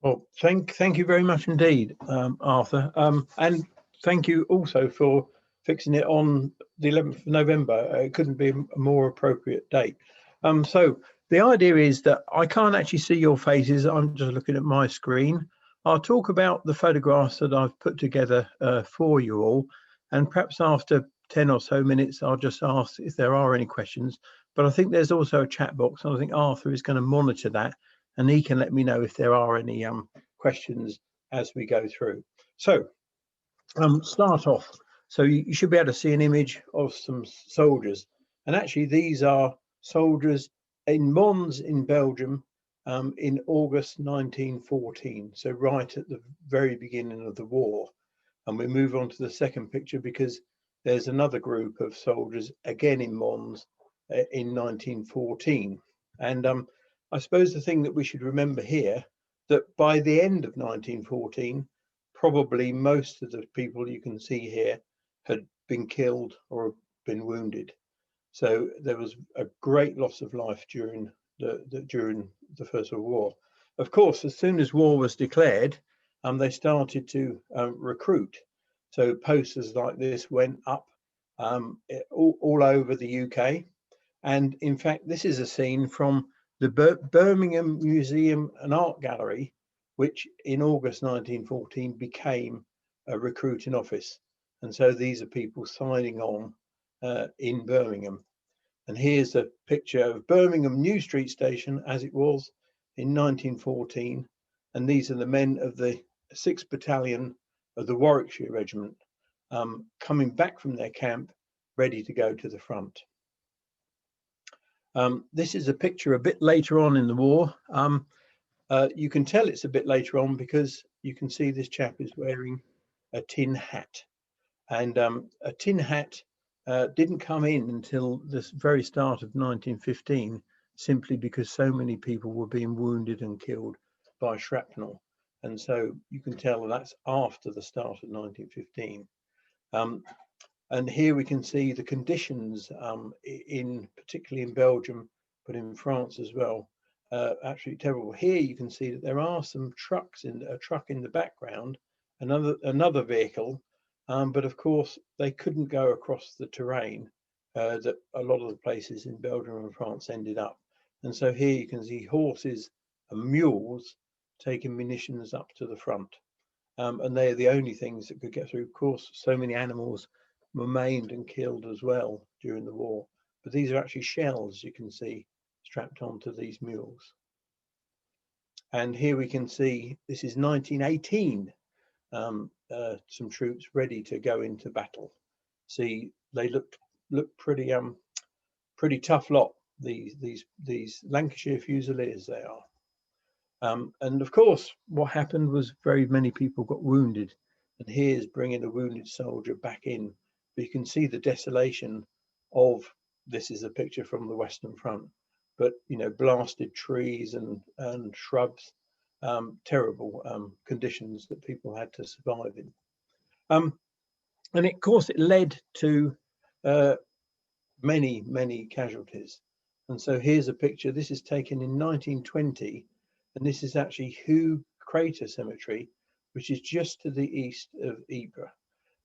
Well, thank you very much indeed, Arthur, and thank you also for fixing it on the 11th of November. It couldn't be a more appropriate date. So the idea is that I can't actually see your faces. I'm just looking at my screen. I'll talk about the photographs that I've put together for you all, and perhaps after 10 or so minutes, I'll just ask if there are any questions. But I think there's also a chat box, and I think Arthur is going to monitor that, and he can let me know if there are any questions as we go through. So start off. So you should be able to see an image of some soldiers, and actually these are soldiers in Mons in Belgium in August 1914, so right at the very beginning of the war. And we move on to the second picture because there's another group of soldiers again in Mons in 1914. And I suppose the thing that we should remember here, that by the end of 1914, probably most of the people you can see here had been killed or been wounded. So there was a great loss of life during the First World War. Of course, as soon as war was declared, they started to recruit. So posters like this went up all over the UK. And in fact, this is a scene from the Birmingham Museum and Art Gallery, which in August 1914 became a recruiting office. And so these are people signing on in Birmingham. And here's a picture of Birmingham New Street Station as it was in 1914. And these are the men of the 6th Battalion of the Warwickshire Regiment coming back from their camp, ready to go to the front. This is a picture a bit later on in the war. You can tell it's a bit later on because you can see this chap is wearing a tin hat. And a tin hat didn't come in until the very start of 1915, simply because so many people were being wounded and killed by shrapnel. And so you can tell that's after the start of 1915. And here we can see the conditions particularly in Belgium, but in France as well, absolutely terrible. Here you can see that there are some trucks, a truck in the background, another vehicle, but of course they couldn't go across the terrain that a lot of the places in Belgium and France ended up. And so here you can see horses and mules taking munitions up to the front. And they're the only things that could get through. Of course, so many animals were maimed and killed as well during the war. But these are actually shells, you can see, strapped onto these mules. And here we can see, this is 1918, some troops ready to go into battle. See, they look pretty tough lot, these Lancashire Fusiliers they are. And of course, what happened was very many people got wounded. And here's bringing a wounded soldier back in. But you can see the desolation of, this is a picture from the Western Front, but blasted trees and shrubs, terrible conditions that people had to survive in. And of course, it led to many casualties. And so here's a picture. This is taken in 1920, and this is actually Hugh Crater Cemetery, which is just to the east of Ypres.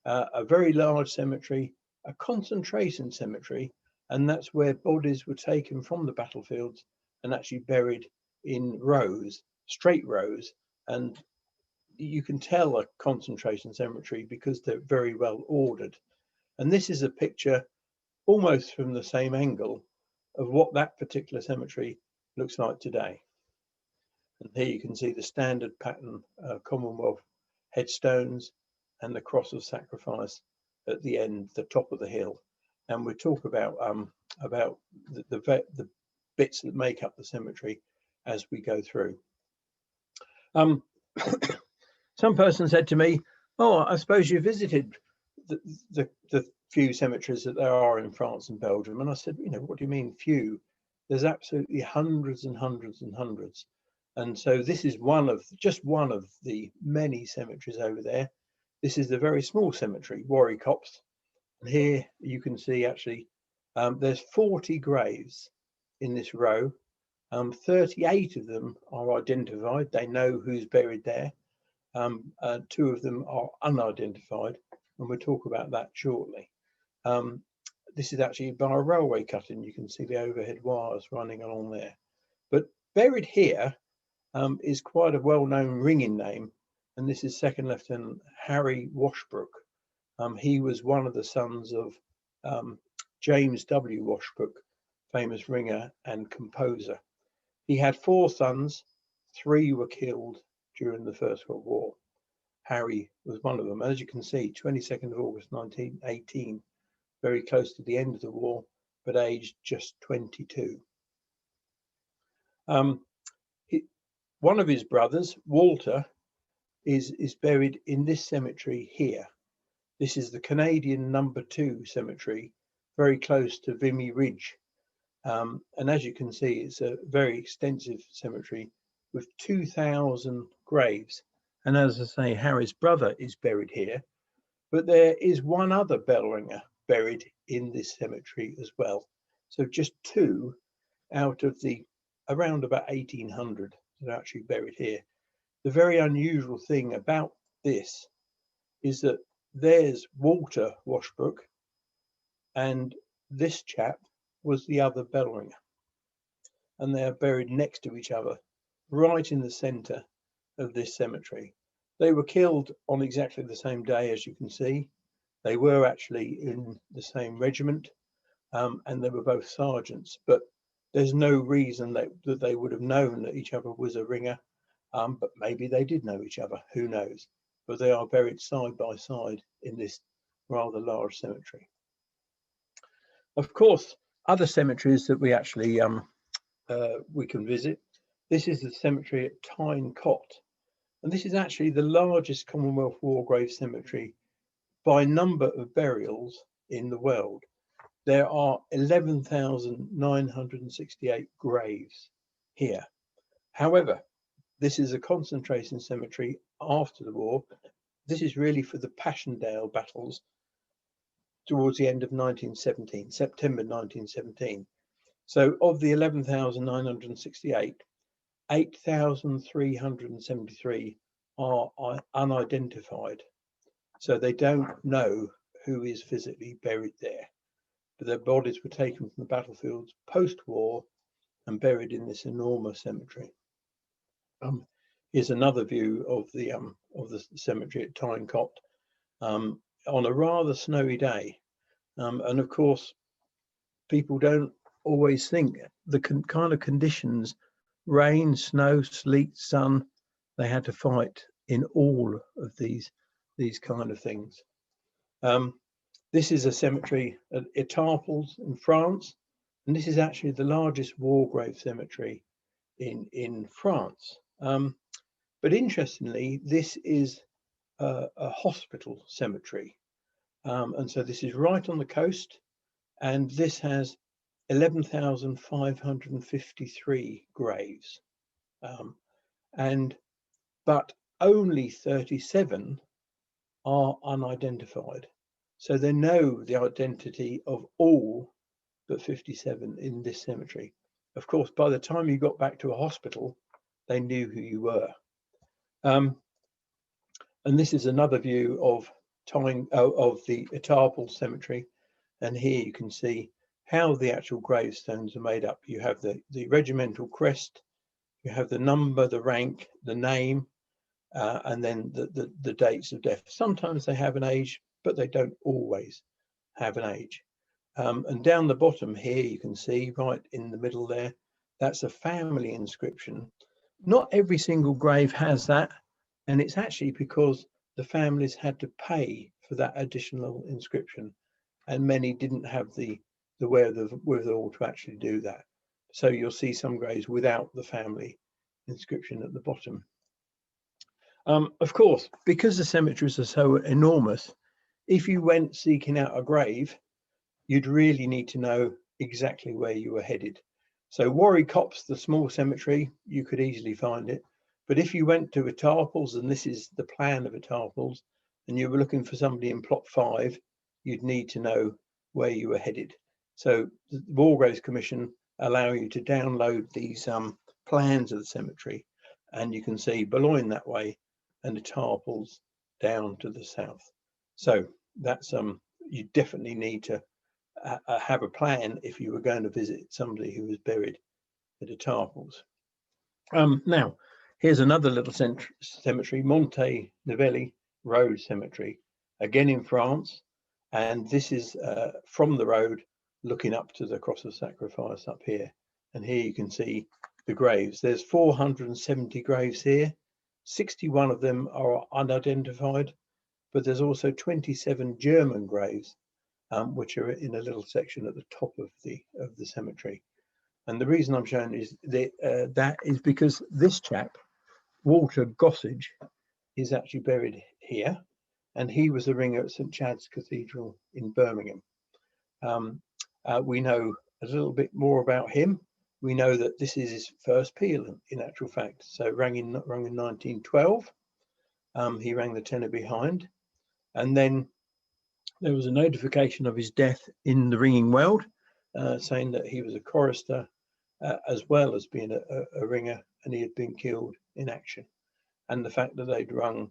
A very large cemetery, a concentration cemetery, and that's where bodies were taken from the battlefields and actually buried in rows, straight rows. And you can tell a concentration cemetery because they're very well ordered. And this is a picture almost from the same angle of what that particular cemetery looks like today. And here you can see the standard pattern Commonwealth headstones and the cross of sacrifice at the end, the top of the hill. And we'll talk about the bits that make up the cemetery as we go through. Some person said to me, "Oh, I suppose you visited the few cemeteries that there are in France and Belgium." And I said, "What do you mean few? There's absolutely hundreds and hundreds and hundreds." And so this is just one of the many cemeteries over there. This is the very small cemetery, Warwick Copse. And here you can see actually there's 40 graves in this row. 38 of them are identified. They know who's buried there. 2 of them are unidentified, and we'll talk about that shortly. This is actually by a railway cutting. You can see the overhead wires running along there. But buried here is quite a well-known ringing name, and this is Second Lieutenant Harry Washbrook. He was one of the sons of James W. Washbrook, famous ringer and composer. He had 4 sons. 3 were killed during the First World War. Harry was one of them. As you can see, 22nd of August 1918, very close to the end of the war, but aged just 22. One of his brothers, Walter, is buried in this cemetery here. This is the Canadian No. 2 cemetery, very close to Vimy Ridge. And as you can see, it's a very extensive cemetery with 2,000 graves. And as I say, Harry's brother is buried here, but there is one other bell ringer buried in this cemetery as well. So just 2 out of the around about 1,800 that are actually buried here. The very unusual thing about this is that there's Walter Washbrook, and this chap was the other bell ringer, and they are buried next to each other, right in the centre of this cemetery. They were killed on exactly the same day, as you can see. They were actually in the same regiment, and they were both sergeants, but there's no reason that they would have known that each other was a ringer, but maybe they did know each other, who knows. But they are buried side by side in this rather large cemetery. Of course, other cemeteries that we actually we can visit. This is the cemetery at Tynecott, and this is actually the largest Commonwealth War Grave cemetery by number of burials in the world. There are 11,968 graves here. However, this is a concentration cemetery after the war. This is really for the Passchendaele battles towards the end of 1917, September 1917. So of the 11,968, 8,373 are unidentified. So they don't know who is physically buried there. But their bodies were taken from the battlefields post-war and buried in this enormous cemetery. Here's another view of the cemetery at Tynecott on a rather snowy day. And of course, people don't always think the kind of conditions, rain, snow, sleet, sun, they had to fight in all of these kind of things. This is a cemetery at Ypres in France, and this is actually the largest war grave cemetery in France. But interestingly, this is a hospital cemetery, and so this is right on the coast, and this has 11,553 graves, but only 37 are unidentified. So they know the identity of all but 57 in this cemetery. Of course, by the time you got back to a hospital, they knew who you were. And this is another view of the Ital Cemetery, and here you can see how the actual gravestones are made up. You have the regimental crest, you have the number, the rank, the name, and then the dates of death. Sometimes they have an age, but they don't always have an age. And down the bottom here, you can see right in the middle there, that's a family inscription. Not every single grave has that, and it's actually because the families had to pay for that additional inscription, and many didn't have the wherewithal to actually do that. So you'll see some graves without the family inscription at the bottom. Of course, because the cemeteries are so enormous, if you went seeking out a grave, you'd really need to know exactly where you were headed. So Warry Copse, the small cemetery, you could easily find it. But if you went to Ital, and this is the plan of Ital, and you were looking for somebody in plot 5, you'd need to know where you were headed. So the War Graves Commission allow you to download these plans of the cemetery, and you can see Boulogne that way and the Tarples down to the south. So that's you definitely need to have a plan if you were going to visit somebody who was buried at the Tarples. Now, here's another little cemetery, Monte Novelli Road Cemetery, again in France, and this is from the road looking up to the Cross of Sacrifice up here. And here you can see the graves. There's 470 graves here. 61 of them are unidentified, but there's also 27 German graves, which are in a little section at the top of the cemetery. And the reason I'm showing is that is because this chap, Walter Gossage, is actually buried here, and he was a ringer at St Chad's Cathedral in Birmingham. We know a little bit more about him. We know that this is his first peal, in actual fact. So rang in 1912. He rang the tenor behind, and then there was a notification of his death in the ringing world, saying that he was a chorister as well as being a ringer, and he had been killed in action. And the fact that they'd rung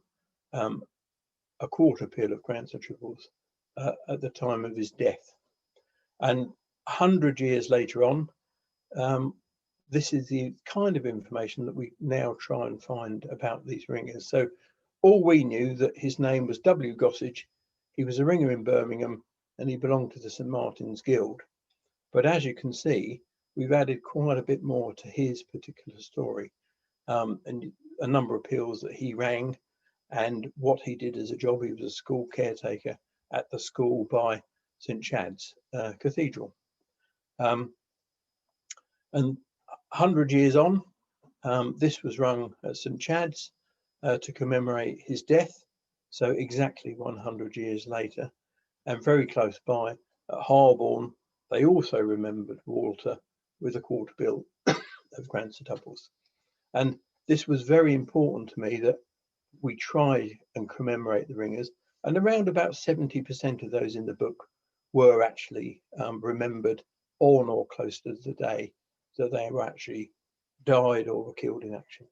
a quarter peal of grants and triples at the time of his death. And 100 years later on, this is the kind of information that we now try and find about these ringers. So all we knew that his name was W. Gossage, he was a ringer in Birmingham, and he belonged to the St Martin's Guild. But as you can see, we've added quite a bit more to his particular story, and a number of peals that he rang, and what he did as a job. He was a school caretaker at the school by St Chad's Cathedral. And 100 years on, this was rung at St Chad's to commemorate his death. So exactly 100 years later, and very close by at Harborne, they also remembered Walter with a quarter bill of grants and triples. And this was very important to me, that we try and commemorate the ringers, and around about 70% of those in the book were actually remembered on or close to the day that they were actually died or were killed in action.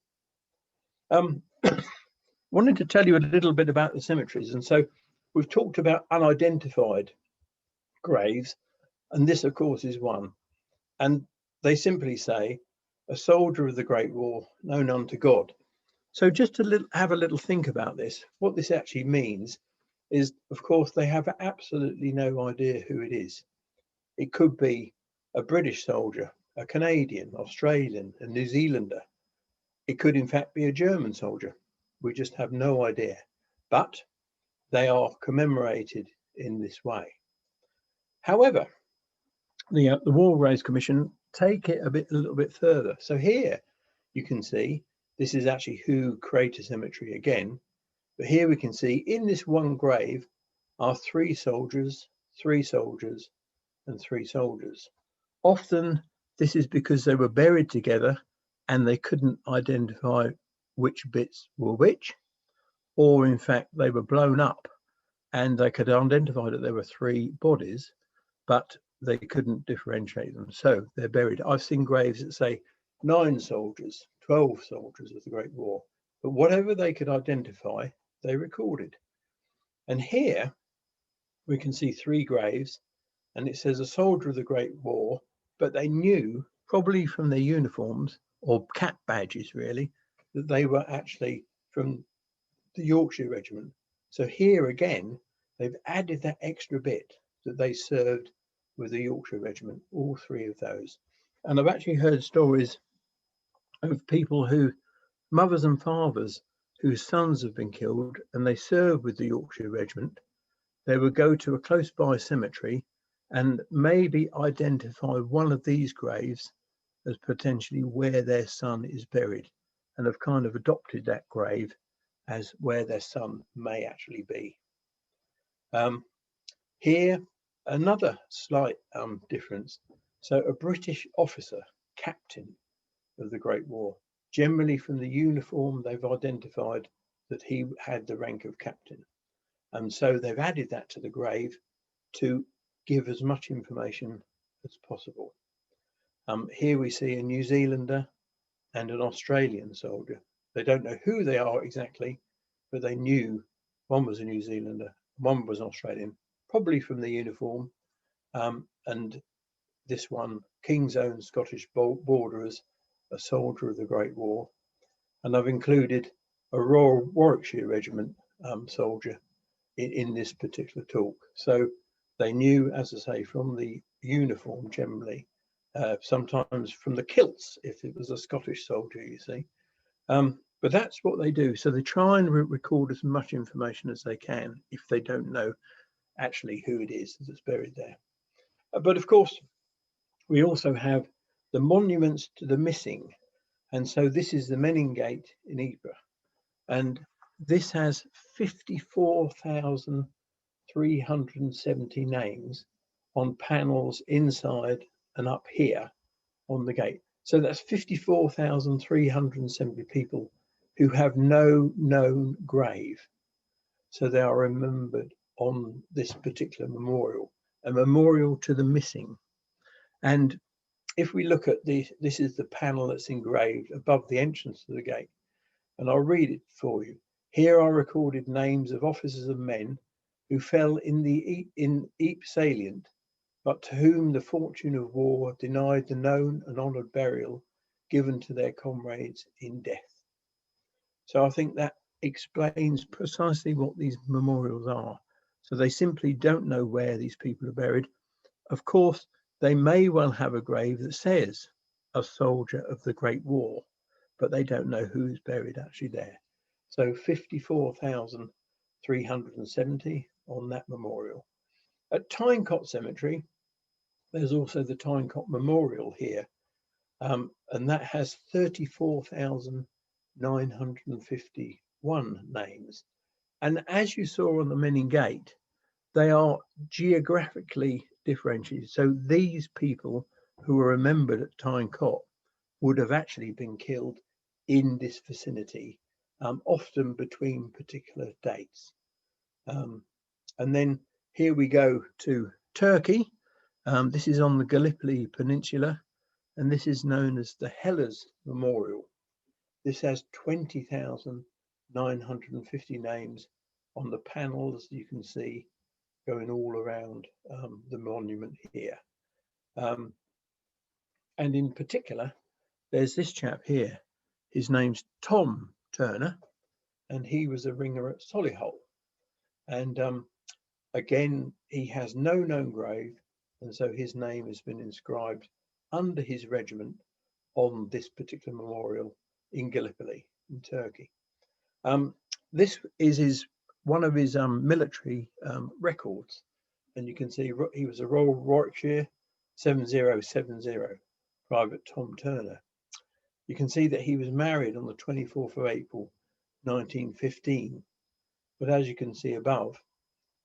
Wanted to tell you a little bit about the cemeteries, and so we've talked about unidentified graves, and this of course is one, and they simply say a soldier of the Great War known unto God. So just to have a little think about this, what this actually means is, of course, they have absolutely no idea who it is. It could be a British soldier, a Canadian, Australian, a New Zealander. It could in fact be a German soldier. We just have no idea, but they are commemorated in this way. However, the War Graves Commission take it a little bit further. So here you can see this is actually who created cemetery again, but here we can see in this one grave are 3 soldiers, 3 soldiers, and 3 soldiers. Often this is because they were buried together and they couldn't identify which bits were which, or in fact they were blown up and they could identify that there were 3 bodies, but they couldn't differentiate them, so they're buried. I've seen graves that say 9 soldiers, 12 soldiers of the Great War, but whatever they could identify, they recorded. And here we can see 3 graves, and it says a soldier of the Great War, but they knew, probably from their uniforms or cap badges really, that they were actually from the Yorkshire Regiment. So here again, they've added that extra bit that they served with the Yorkshire Regiment, all 3 of those. And I've actually heard stories of people who, mothers and fathers, whose sons have been killed and they served with the Yorkshire Regiment. They would go to a close by cemetery and maybe identify one of these graves as potentially where their son is buried, and have kind of adopted that grave as where their son may actually be. Here, another slight difference. So a British officer, captain of the Great War, generally from the uniform, they've identified that he had the rank of captain. And so they've added that to the grave to give as much information as possible. Here we see a New Zealander and an Australian soldier. They don't know who they are exactly, but they knew one was a New Zealander, one was Australian, probably from the uniform, and this one, King's Own Scottish Borderers, a soldier of the Great War. And I've included a Royal Warwickshire Regiment soldier in this particular talk. So they knew, as I say, from the uniform generally, sometimes from the kilts, if it was a Scottish soldier, you see. But that's what they do. So they try and record as much information as they can if they don't know actually who it is that's buried there. But of course, we also have the monuments to the missing. And so this is the Menin Gate in Ypres. And this has 54,370 names on panels inside and up here on the gate. So that's 54,370 people who have no known grave. So they are remembered on this particular memorial, a memorial to the missing. And if we look at this is the panel that's engraved above the entrance to the gate. And I'll read it for you. Here are recorded names of officers and men who fell in the Ypres salient, but to whom the fortune of war denied the known and honoured burial given to their comrades in death. So I think that explains precisely what these memorials are. So they simply don't know where these people are buried. Of course, they may well have a grave that says a soldier of the Great War, but they don't know who's buried actually there. So 54,370 on that memorial. At Tynecott Cemetery, there's also the Tynecott Memorial here, and that has 34,951 names. And as you saw on the Menin Gate, they are geographically differentiated. So these people who were remembered at Tynecott would have actually been killed in this vicinity, often between particular dates. And then here we go to Turkey. This is on the Gallipoli Peninsula, and this is known as the Hellers Memorial. This has 20,950 names on the panels, you can see, going all around the monument here. And in particular, there's this chap here. His name's Tom Turner, and he was a ringer at Solihull. And again, he has no known grave, and so his name has been inscribed under his regiment on this particular memorial in Gallipoli in Turkey. This is one of his military records, and you can see he was a Royal Warwickshire 7070, Private Tom Turner. You can see that he was married on the 24th of April 1915, but as you can see above,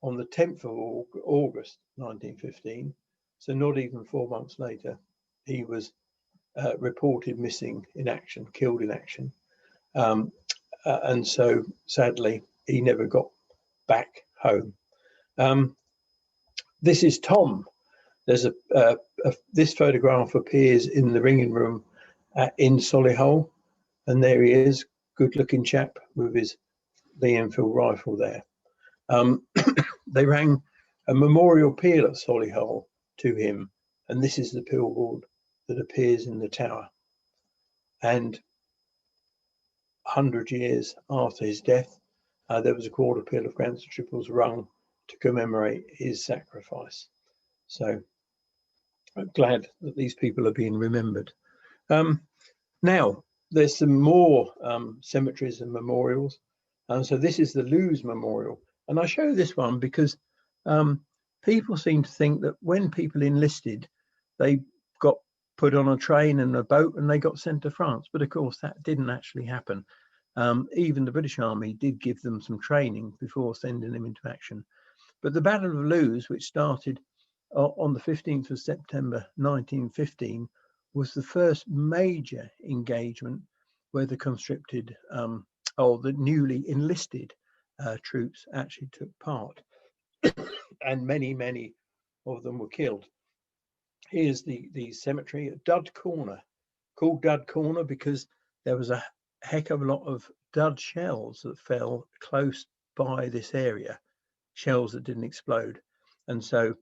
on the 10th of August 1915, so not even 4 months later, he was reported missing in action, killed in action. And so sadly, he never got back home. This is Tom. There's this photograph appears in the ringing room in Solihull, and there he is, good-looking chap with his Lee Enfield rifle there. They rang a memorial peal at Solihull to him, and this is the pealboard that appears in the tower. And 100 years after his death, there was a quarter peal of Grants and Triples rung to commemorate his sacrifice. So I'm glad that these people are being remembered. Now, there's some more cemeteries and memorials. So this is the Lewes Memorial. And I show this one because people seem to think that when people enlisted, they got put on a train and a boat and they got sent to France. But of course, that didn't actually happen. Even the British Army did give them some training before sending them into action. But the Battle of Lewes, which started on the 15th of September 1915, was the first major engagement where the conscripted or the newly enlisted troops actually took part. And many of them were killed. Here's the cemetery at Dud Corner, called Dud Corner because there was a heck of a lot of dud shells that fell close by this area, shells that didn't explode. And so,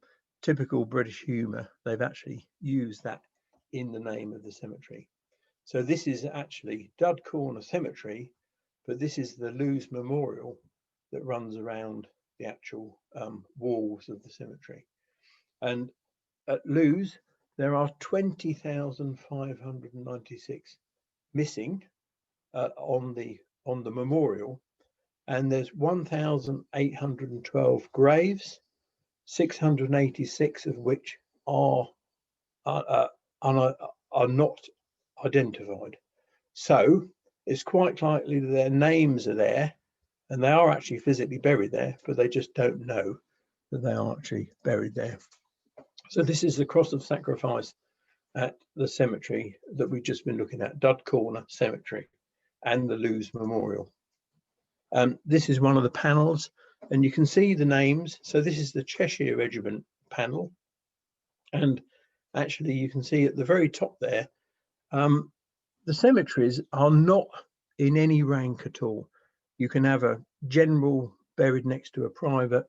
typical British humour, they've actually used that in the name of the cemetery. So this is actually Dud Corner Cemetery, but this is the Lewes Memorial that runs around the actual walls of the cemetery. And at Lewes, there are 20,596 missing on the memorial, and there's 1,812 graves, 686 of which are not identified. So it's quite likely that their names are there, and they are actually physically buried there, but they just don't know that they are actually buried there. So this is the cross of sacrifice at the cemetery that we've just been looking at, Dud Corner Cemetery, and the Lewes Memorial. This is one of the panels, and you can see the names. So this is the Cheshire Regiment panel, and actually you can see at the very top there, the cemeteries are not in any rank at all. You can have a general buried next to a private,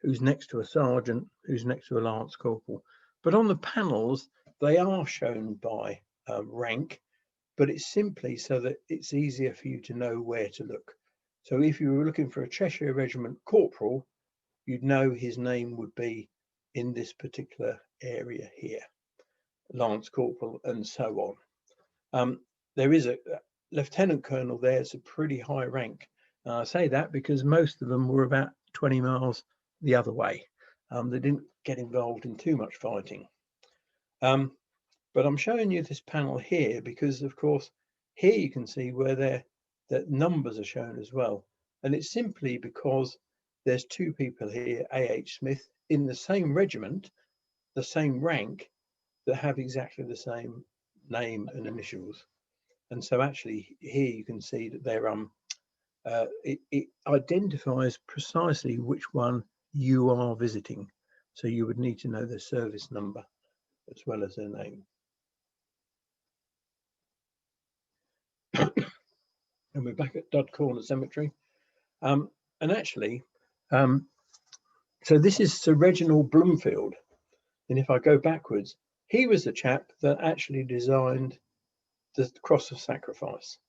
who's next to a sergeant, who's next to a lance corporal. But on the panels, they are shown by rank, but it's simply so that it's easier for you to know where to look. So if you were looking for a Cheshire Regiment corporal, you'd know his name would be in this particular area here, lance corporal and so on. There is a lieutenant colonel there. It's a pretty high rank. I say that because most of them were about 20 miles the other way. They didn't get involved in too much fighting. But I'm showing you this panel here because, of course, here you can see where the numbers are shown as well. And it's simply because there's two people here, A.H. Smith, in the same regiment, the same rank, that have exactly the same name and initials. And so actually here you can see that they're it identifies precisely which one you are visiting. So you would need to know their service number as well as their name. And we're back at Dud Corner Cemetery. And actually, so this is Sir Reginald Bloomfield. And if I go backwards, he was the chap that actually designed the Cross of Sacrifice.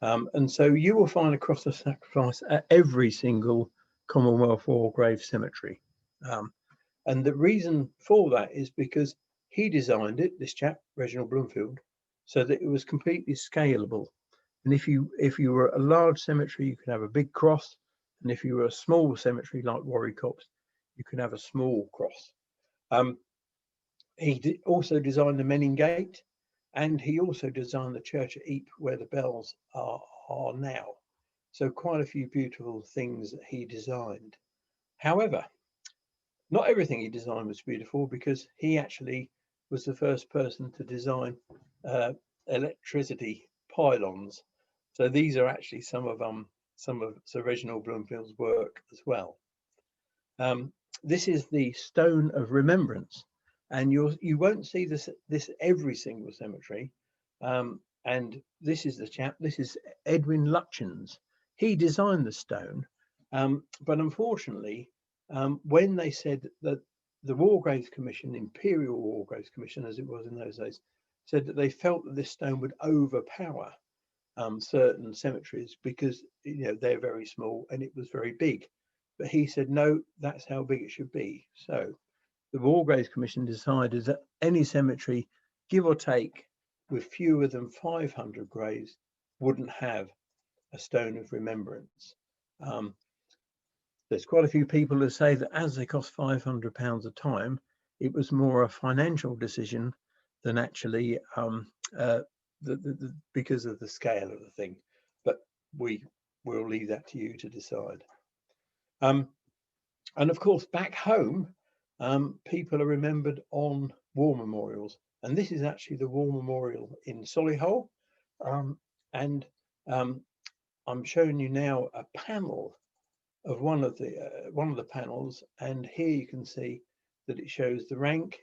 And so you will find a Cross of Sacrifice at every single Commonwealth War Grave cemetery. And the reason for that is because he designed it, this chap, Reginald Bloomfield, so that it was completely scalable. And if you were a large cemetery, you could have a big cross. And if you were a small cemetery like Warwick Copse, you could have a small cross. He also designed the Menin Gate, and he also designed the church at Ypres where the bells are now. So quite a few beautiful things that he designed. However, not everything he designed was beautiful, because he actually was the first person to design electricity pylons. So these are actually some of Sir Reginald Bloomfield's work as well. This is the Stone of Remembrance, and you won't see this every single cemetery. And this is the chap. This is Edwin Lutyens. He designed the stone, but unfortunately, when they said that the War Graves Commission, Imperial War Graves Commission, as it was in those days, said that they felt that this stone would overpower certain cemeteries because they're very small and it was very big. But he said, no, that's how big it should be. So the War Graves Commission decided that any cemetery, give or take, with fewer than 500 graves, wouldn't have a Stone of Remembrance. There's quite a few people who say that as they cost £500 a time, it was more a financial decision than actually because of the scale of the thing. But we'll leave that to you to decide. And of course, back home, people are remembered on war memorials. And this is actually the war memorial in Solihull. And I'm showing you now a panel of one of the panels, and here you can see that it shows the rank,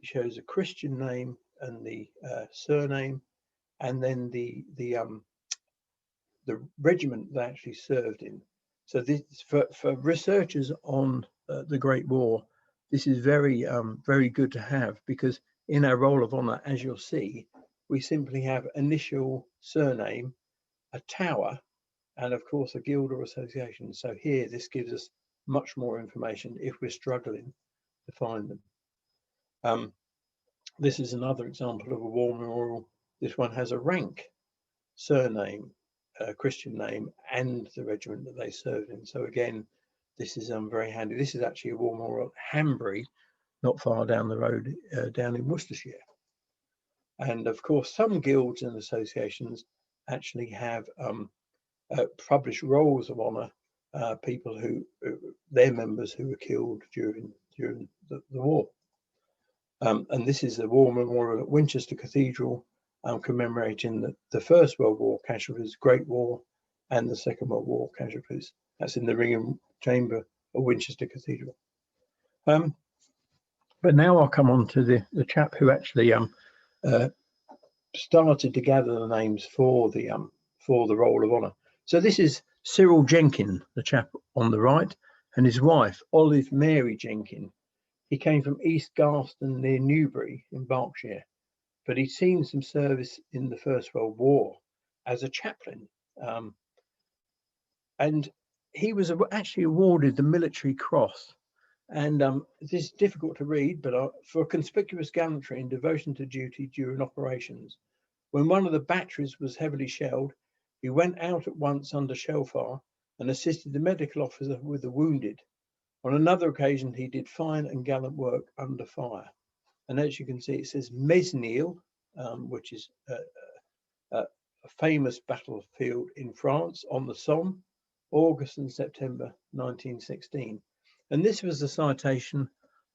It shows a Christian name and the surname, and then the regiment they actually served in. So this for researchers on the Great War, this is very very good to have, because in our roll of honour, as you'll see, we simply have initial, surname, a tower, and of course a guild or association. So here this gives us much more information if we're struggling to find them. This is another example of a war memorial. This one has a rank, surname, Christian name, and the regiment that they served in. So again, this is very handy. This is actually a war memorial at Hanbury, not far down the road, down in Worcestershire. And of course, some guilds and associations actually have published rolls of honour, people who, their members who were killed during the war. And this is the war memorial at Winchester Cathedral, commemorating the First World War casualties, Great War, and the Second World War casualties. That's in the ring chamber of Winchester Cathedral. But now I'll come on to the chap who actually started to gather the names for the roll of honour. So this is Cyril Jenkins, the chap on the right, and his wife, Olive Mary Jenkins. He came from East Garston near Newbury in Berkshire, but he'd seen some service in the First World War as a chaplain. And he was actually awarded the Military Cross. And this is difficult to read, but for conspicuous gallantry and devotion to duty during operations. When one of the batteries was heavily shelled, he went out at once under shell fire and assisted the medical officer with the wounded. On another occasion, he did fine and gallant work under fire. And as you can see, it says Mesnil, which is a famous battlefield in France on the Somme, August and September 1916. And this was the citation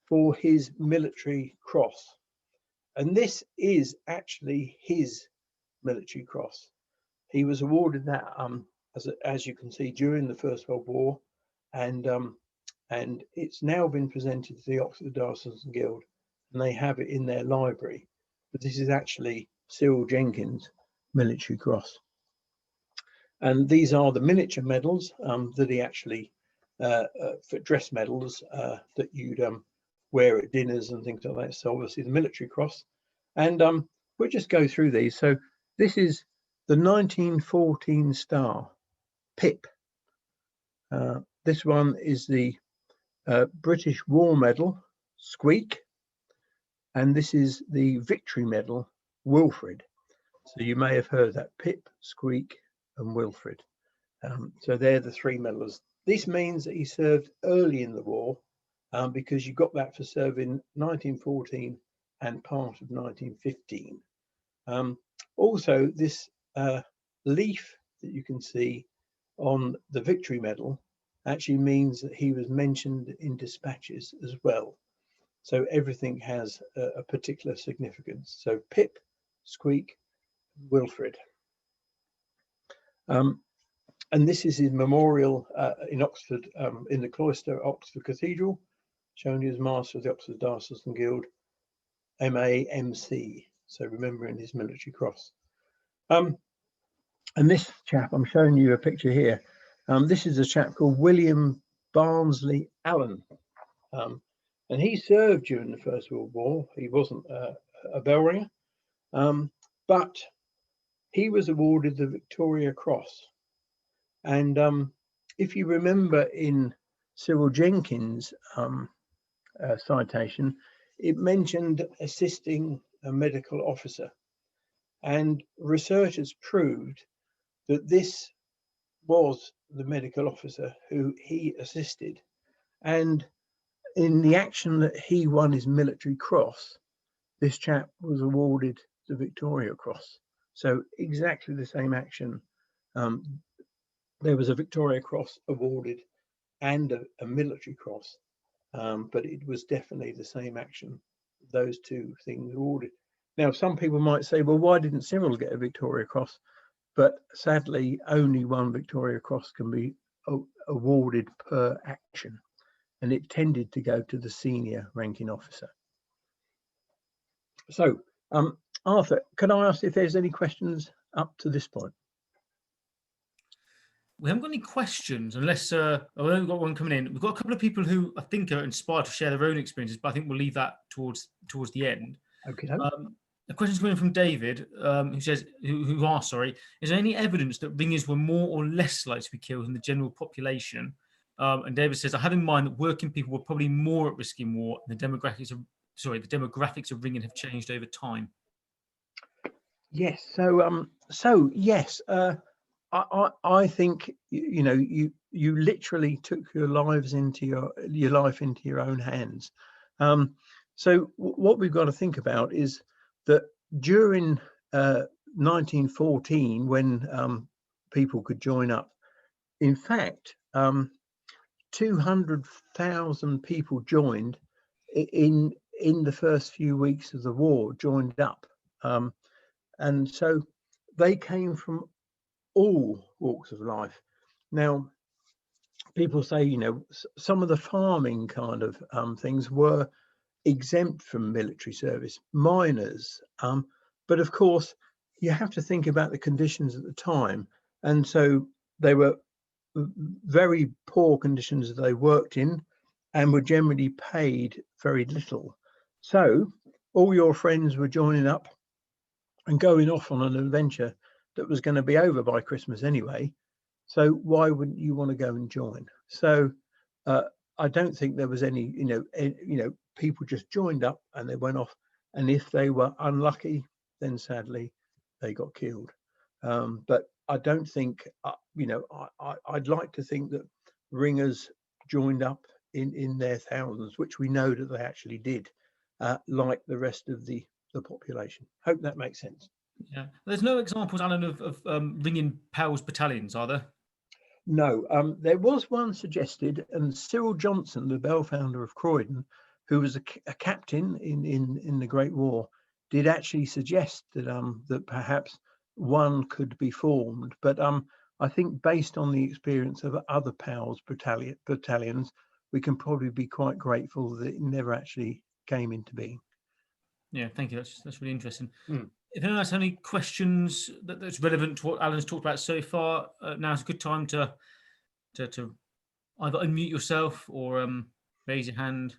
for his military cross. And this is actually his military cross. He was awarded that, as you can see, during the First World War, and it's now been presented to the Oxford Diocesan Guild, and they have it in their library. But this is actually Cyril Jenkins' military cross. And these are the miniature medals that he actually, for dress medals that you'd wear at dinners and things like that. So obviously the military cross. And we'll just go through these. So this is the 1914 Star, Pip. This one is the British War Medal, Squeak. And this is the Victory Medal, Wilfred. So you may have heard that, Pip, Squeak, and Wilfred. So they're the three medals. This means that he served early in the war, because you got that for serving 1914 and part of 1915. Also, this leaf that you can see on the Victory Medal actually means that he was mentioned in dispatches as well. So everything has a particular significance. So Pip, Squeak, Wilfred. And this is his memorial in Oxford, in the cloister at Oxford Cathedral, shown as Master of the Oxford Diocesan Guild, MAMC. So remembering his military cross. And this chap, I'm showing you a picture here. This is a chap called William Barnsley Allen. And he served during the First World War. He wasn't a bell ringer, but he was awarded the Victoria Cross. And if you remember in Cyril Jenkins' citation, it mentioned assisting a medical officer. And researchers proved that this was the medical officer who he assisted. And in the action that he won his military cross, this chap was awarded the Victoria Cross. So exactly the same action. There was a Victoria Cross awarded and a military cross, but it was definitely the same action. Those two things awarded. Now, some people might say, well, why didn't Cyril get a Victoria Cross? But sadly, only one Victoria Cross can be awarded per action, and it tended to go to the senior ranking officer. So, Arthur, can I ask if there's any questions up to this point? We haven't got any questions, unless we've only got one coming in. We've got a couple of people who I think are inspired to share their own experiences, but I think we'll leave that towards the end. Okay. The question's coming from David, who says, who asks, sorry, is there any evidence that ringers were more or less likely to be killed than the general population? And David says, I have in mind that working people were probably more at risk in war, and the demographics of ringing have changed over time. Yes. So yes. I think you literally took your life into your own hands. So what we've got to think about is that during 1914, when people could join up, in fact, 200,000 people joined in the first few weeks of the war. Joined up, and so they came from all walks of life. Now, people say, some of the farming kind of things were exempt from military service, miners. But of course, you have to think about the conditions at the time. And so they were very poor conditions that they worked in and were generally paid very little. So all your friends were joining up and going off on an adventure that was going to be over by Christmas anyway. So why wouldn't you want to go and join? So I don't think there was any, people just joined up and they went off. And if they were unlucky, then sadly they got killed. But I don't think, I'd like to think that ringers joined up in their thousands, which we know that they actually did, like the rest of the population. Hope that makes sense. Yeah, there's no examples, Alan, of ringing Powell's battalions, are there? No, there was one suggested, and Cyril Johnson, the bell founder of Croydon, who was a captain in the Great War, did actually suggest that that perhaps one could be formed. But I think based on the experience of other Powell's battalions, we can probably be quite grateful that it never actually came into being. Yeah, thank you. That's really interesting. If anyone has any questions that's relevant to what Alan's talked about so far, now's a good time to either unmute yourself or raise your hand.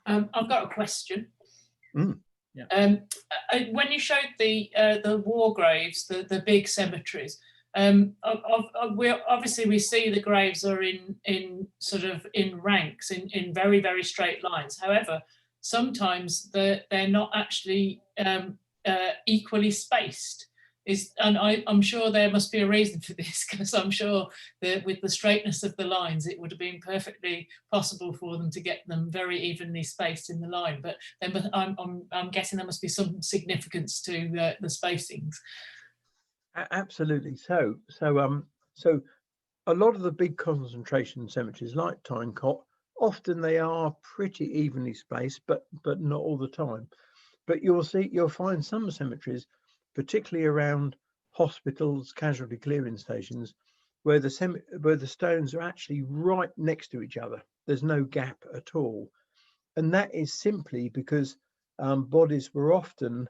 I've got a question. Yeah. When you showed the war graves, the big cemeteries, we see the graves are in sort of in ranks, in very, very straight lines. However, sometimes they're not actually equally spaced. I'm sure there must be a reason for this, because I'm sure that with the straightness of the lines, it would have been perfectly possible for them to get them very evenly spaced in the line. But then I'm guessing there must be some significance to the spacings. Absolutely. So a lot of the big concentration cemeteries like Tynecott, often they are pretty evenly spaced, but not all the time. But you'll find some cemeteries, particularly around hospitals, casualty clearing stations, where the stones are actually right next to each other. There's no gap at all, and that is simply because bodies were often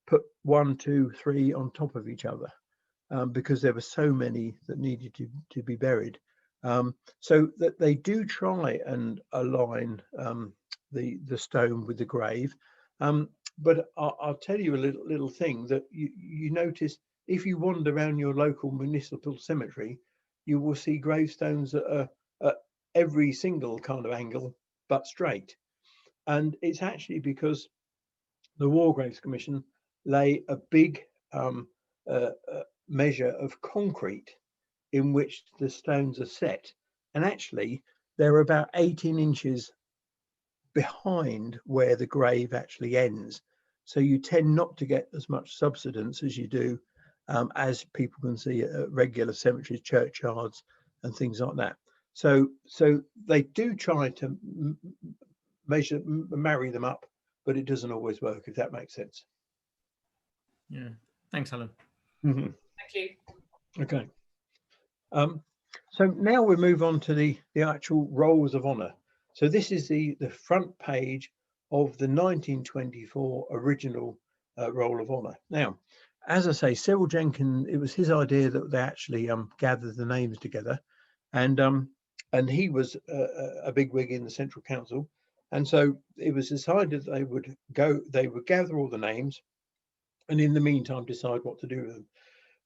put 1, 2, 3 on top of each other, because there were so many that needed to be buried. So that they do try and align the stone with the grave. But I'll tell you a little thing that you notice if you wander around your local municipal cemetery, you will see gravestones that are at every single kind of angle but straight. And it's actually because the War Graves Commission lay a big measure of concrete in which the stones are set. And actually, they're about 18 inches behind where the grave actually ends. So you tend not to get as much subsidence as you do as people can see at regular cemeteries, churchyards and things like that. So they do try to marry them up, but it doesn't always work, if that makes sense. Yeah, thanks, Alan. Mm-hmm. Thank you. Okay. So now we move on to the actual rolls of honour. So this is the front page of the 1924 original Roll of Honour. Now, as I say, Cyril Jenkins, it was his idea that they actually gathered the names together, and he was a bigwig in the Central Council, and so it was decided they would gather all the names, and in the meantime decide what to do with them.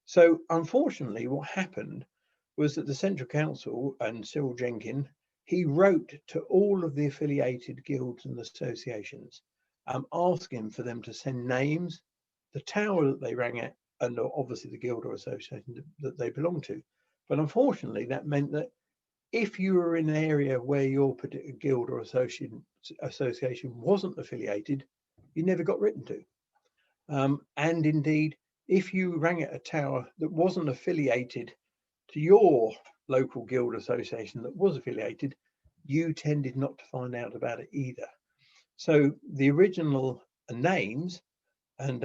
So unfortunately, what happened was that the Central Council and Cyril Jenkins, he wrote to all of the affiliated guilds and associations, asking for them to send names, the tower that they rang at, and obviously the guild or association that they belonged to. But unfortunately, that meant that if you were in an area where your particular guild or association wasn't affiliated, you never got written to. And indeed, if you rang at a tower that wasn't affiliated to your local guild association that was affiliated, you tended not to find out about it either. So the original names, and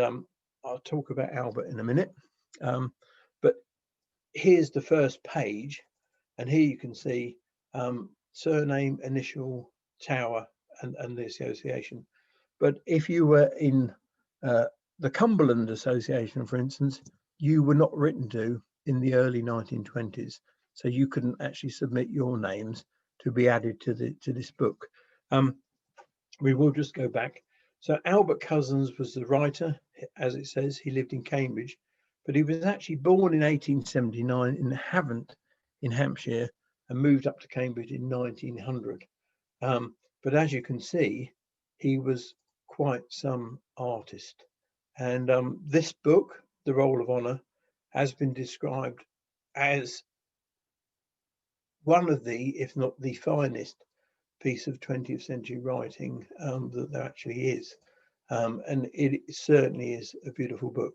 I'll talk about Albert in a minute, but here's the first page, and here you can see surname, initial, tower, and the association. But if you were in the Cumberland Association, for instance, you were not written to in the early 1920s, so you couldn't actually submit your names to be added to this book. We will just go back. So Albert Cousins was the writer, as it says. He lived in Cambridge, but he was actually born in 1879 in Havant in Hampshire and moved up to Cambridge in 1900. But as you can see, he was quite some artist. And this book, The Roll of Honour, has been described as one of the, if not the finest piece of 20th century writing that there actually is. And it certainly is a beautiful book.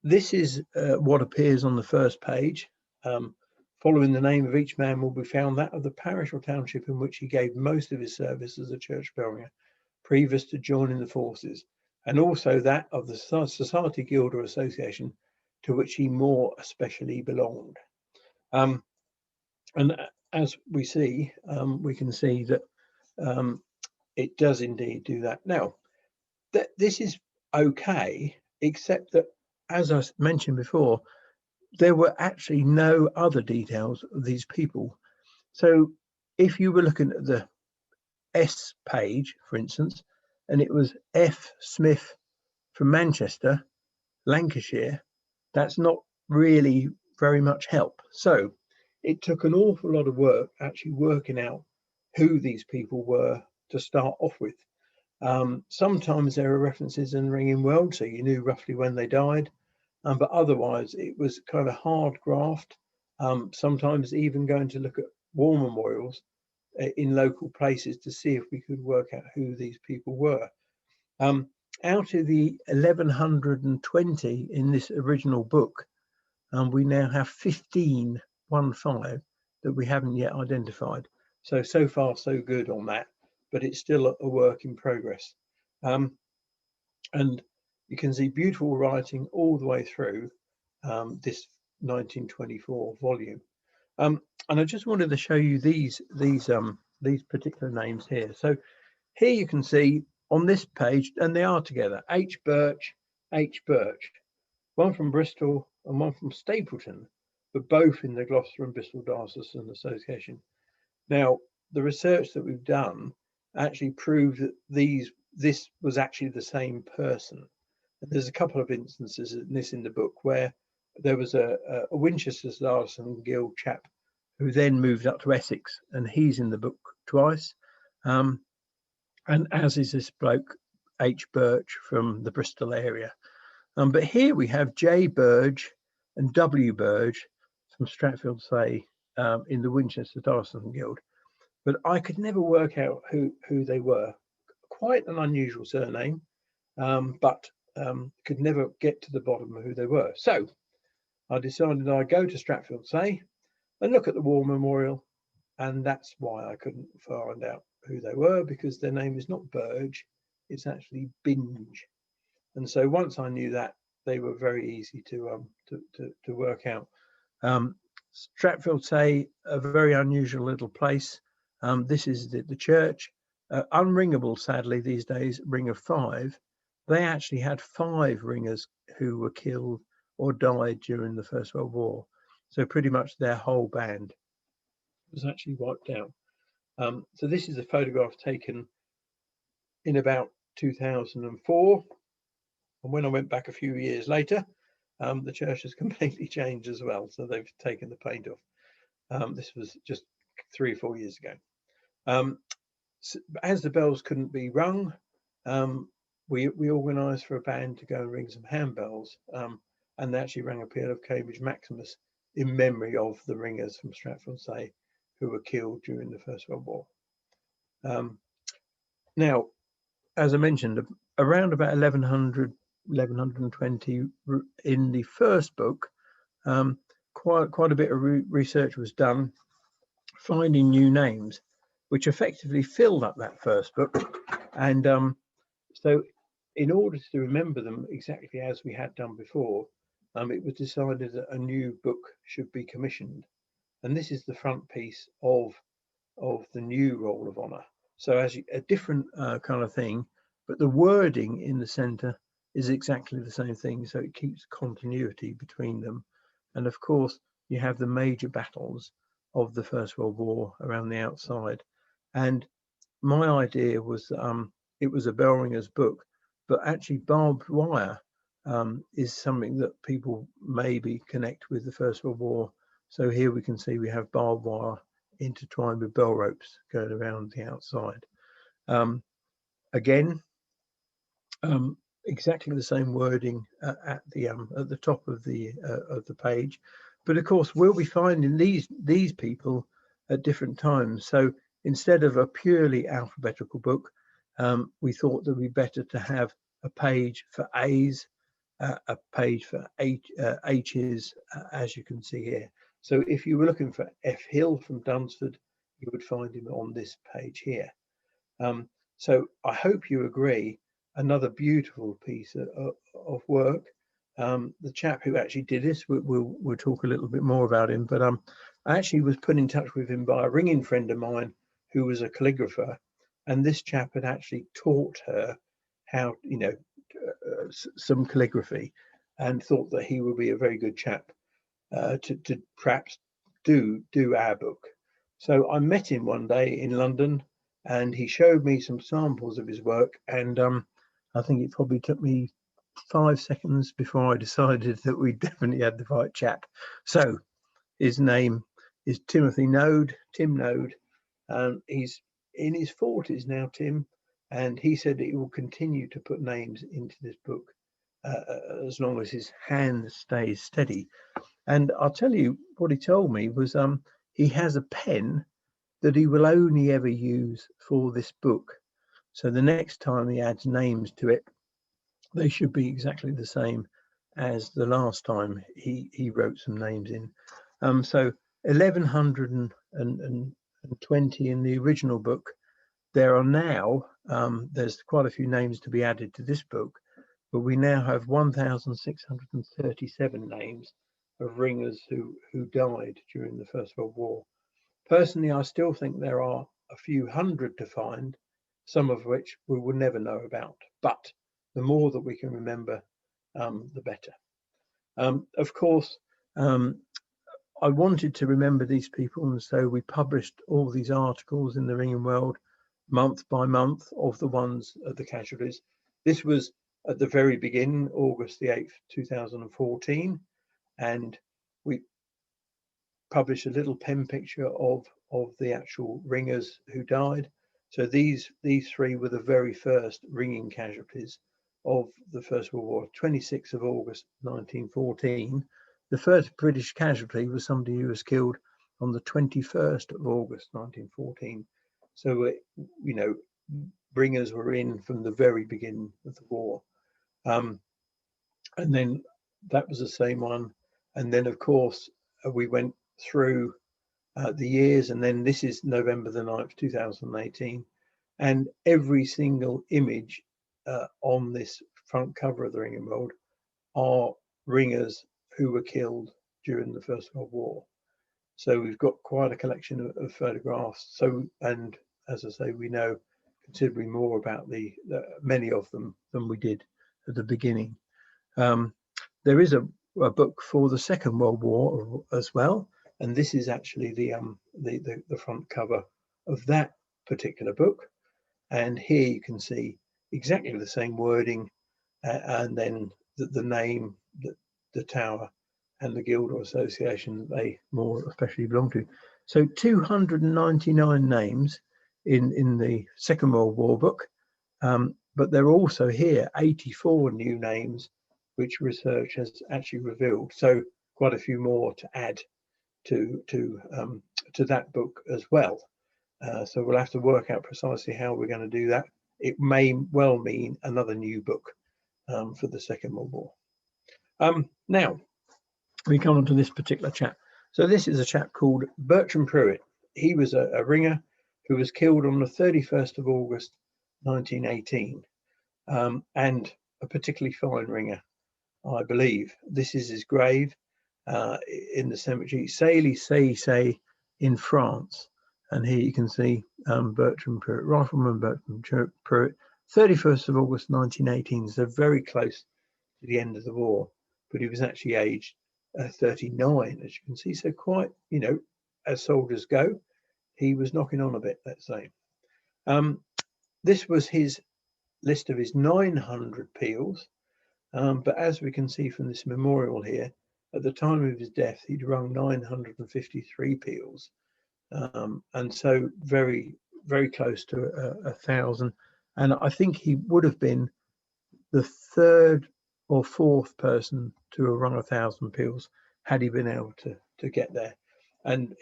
This is what appears on the first page. Following the name of each man will be found that of the parish or township in which he gave most of his service as a church bell ringer, previous to joining the forces, and also that of the society, guild or association to which he more especially belonged. And as we see, we can see that it does indeed do that. Now, this is okay, except that, as I mentioned before, there were actually no other details of these people. So if you were looking at the S page, for instance, and it was F. Smith from Manchester, Lancashire, that's not really very much help. So it took an awful lot of work actually working out who these people were to start off with. Sometimes there are references in ringing well, so you knew roughly when they died, but otherwise it was kind of hard graft. Sometimes even going to look at war memorials in local places to see if we could work out who these people were. Out of the 1120 in this original book, we now have 15 that we haven't yet identified. So far so good on that, but it's still a work in progress. And you can see beautiful writing all the way through this 1924 volume. And I just wanted to show you these particular names here. So here you can see on this page, and they are together, H. Birch, one from Bristol and one from Stapleton, but both in the Gloucester and Bristol Diocesan Association. Now, the research that we've done actually proved that this was actually the same person. And there's a couple of instances in this in the book where there was a Winchester Diocesan Guild chap who then moved up to Essex, and he's in the book twice. And as is this bloke, H. Birch from the Bristol area. But here we have J. Burge and W. Burge from Stratfield-Say in the Winchester Diocesan Guild. But I could never work out who they were. Quite an unusual surname, but could never get to the bottom of who they were. So I decided I'd go to Stratfield-Say and look at the war memorial, and that's why I couldn't find out who they were, because their name is not Burge, it's actually Binge. And so once I knew that, they were very easy to work out. Stratfield-Say, a very unusual little place. This is the church. Unringable, sadly, these days, Ring of Five, they actually had 5 ringers who were killed or died during the First World War. So pretty much their whole band was actually wiped out. So this is a photograph taken in about 2004. And when I went back a few years later, the church has completely changed as well. So they've taken the paint off. This was just 3 or 4 years ago. So as the bells couldn't be rung, we organised for a band to go and ring some handbells, and they actually rang a peal of Cambridge Maximus in memory of the ringers from Stratford-on-Say who were killed during the First World War. Now, as I mentioned, around about 1100, 1120 in the first book, quite a bit of research was done, finding new names, which effectively filled up that first book. And so in order to remember them exactly as we had done before, it was decided that a new book should be commissioned. And this is the front piece of the new Roll of Honour. So as a different kind of thing, but the wording in the centre is exactly the same thing. So it keeps continuity between them. And of course, you have the major battles of the First World War around the outside. And my idea was it was a bell ringer's book, but actually barbed wire is something that people maybe connect with the First World War. So here we can see we have barbed wire intertwined with bell ropes going around the outside. Again, exactly the same wording at the top of the page, but of course we'll be finding these people at different times. So instead of a purely alphabetical book, we thought that it'd be better to have a page for A's, a page for H's, as you can see here. So if you were looking for F. Hill from Dunsford, you would find him on this page here. So I hope you agree, another beautiful piece of work. The chap who actually did this, we'll talk a little bit more about him, but I actually was put in touch with him by a ringing friend of mine who was a calligrapher, and this chap had actually taught her how, some calligraphy, and thought that he would be a very good chap to perhaps do our book. So I met him one day in London, and he showed me some samples of his work, and I think it probably took me 5 seconds before I decided that we definitely had the right chap. So his name is Timothy Node, Tim Node. He's in his 40s now, Tim, and he said he will continue to put names into this book as long as his hand stays steady. And I'll tell you what he told me was he has a pen that he will only ever use for this book. So the next time he adds names to it, they should be exactly the same as the last time he wrote some names in. So 1120 in the original book. There are now, there's quite a few names to be added to this book, but we now have 1,637 names of ringers who died during the First World War. Personally, I still think there are a few hundred to find, some of which we will never know about. But the more that we can remember, the better. Of course, I wanted to remember these people, and so we published all these articles in the Ringing World month by month of the ones of the casualties. This was at the very beginning, August the 8th, 2014, and we published a little pen picture of the actual ringers who died. So these 3 were the very first ringing casualties of the First World War. 26th of August 1914. The first British casualty was somebody who was killed on the 21st of August 1914. So ringers were in from the very beginning of the war. And then that was the same one. And then of course we went through the years, and then this is November the 9th, 2018, and every single image on this front cover of the Ringing World are ringers who were killed during the First World War. So we've got quite a collection of photographs. So, and as I say, we know considerably more about the many of them than we did at the beginning. There is a book for the Second World War as well, and this is actually the front cover of that particular book. And here you can see exactly the same wording, and then the name, the tower, and the guild or association that they more especially belong to. So 299 names in the Second World War book, but there are also here 84 new names which research has actually revealed. So quite a few more to add to that book as well. So we'll have to work out precisely how we're going to do that. It may well mean another new book for the Second World War. Now we come on to this particular chap. So this is a chap called Bertram Pruitt. He was a ringer who was killed on the 31st of August 1918, and a particularly fine ringer, I believe. This is his grave in the cemetery Say in France. And here you can see Bertram Pruitt, Rifleman Bertram Pruitt, 31st of August 1918, so very close to the end of the war. But he was actually aged 39, as you can see. So quite, as soldiers go, he was knocking on a bit, let's say. This was his list of his 900 peals. But as we can see from this memorial here, at the time of his death, he'd rung 953 peals. And so very, very close to 1,000. And I think he would have been the third or fourth person to have rung 1,000 peals had he been able to get there. And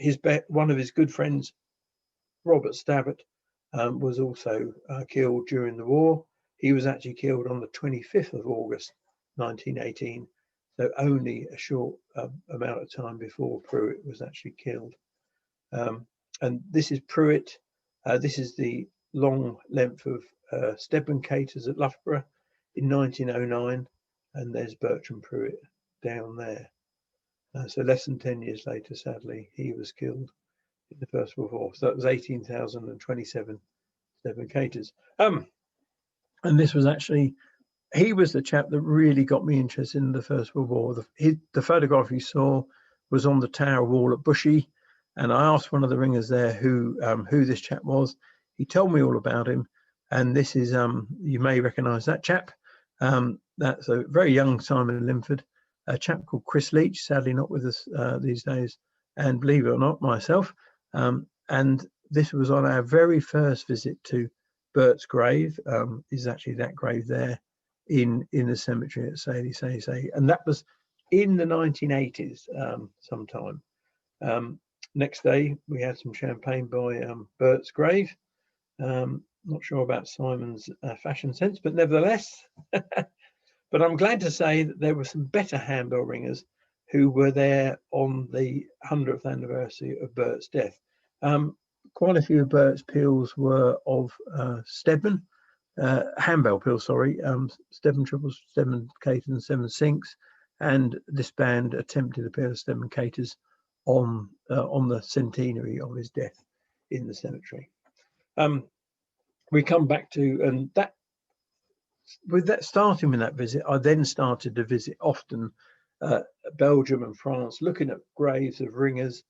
one of his good friends, Robert Stabbart, was also killed during the war. He was actually killed on the 25th of August 1918, so only a short amount of time before Pruitt was actually killed. And this is Pruitt. This is the long length of Stedman Caters at Loughborough in 1909, and there's Bertram Pruitt down there. So less than 10 years later, sadly, he was killed in the First World War. So that was 18,027 Stedman Caters. And this was actually, he was the chap that really got me interested in the First World War. The photograph you saw was on the tower wall at Bushy, and I asked one of the ringers there who this chap was. He told me all about him, and this is you may recognise that chap. That's a very young Simon Linford, a chap called Chris Leach, sadly not with us these days, and believe it or not, myself. And this was on our very first visit to Bert's grave. Is actually that grave there in the cemetery at Say, and that was in the 1980s sometime. Next day we had some champagne by Bert's grave. Not sure about Simon's fashion sense, but nevertheless. But I'm glad to say that there were some better handbell ringers who were there on the 100th anniversary of Bert's death. Quite a few of Bert's peals were of Stedman, handbell peals, sorry, Stedman triples, Stedman Caters and 7 sinks, and this band attempted a pair of Stedman Caters on the centenary of his death in the cemetery. We come back to, and that, with that, starting with that visit, I then started to visit often Belgium and France, looking at graves of ringers.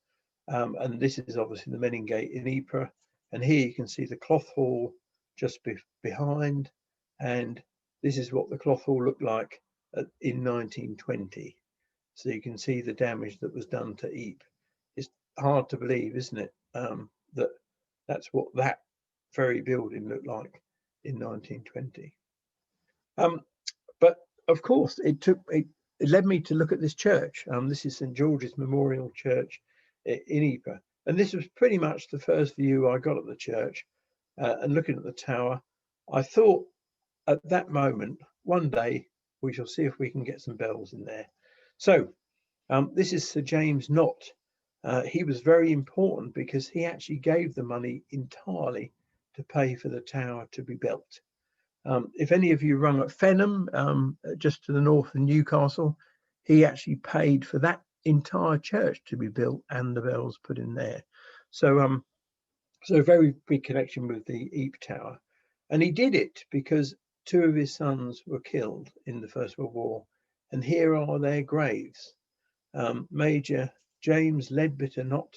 And this is obviously the Menin Gate in Ypres. And here you can see the cloth hall just behind. And this is what the cloth hall looked like in 1920. So you can see the damage that was done to Ypres. It's hard to believe, isn't it, that that's what that very building looked like in 1920. But of course, it led me to look at this church. This is St George's Memorial Church in Ypres, and this was pretty much the first view I got at the church. And looking at the tower, I thought at that moment, one day we shall see if we can get some bells in there. So this is Sir James Knott. He was very important because he actually gave the money entirely to pay for the tower to be built. If any of you rung at Fenham, just to the north of Newcastle, he actually paid for that entire church to be built and the bells put in there. So so a very big connection with the Ypres Tower. And he did it because 2 of his sons were killed in the First World War, and here are their graves. Major James Leadbitter Knott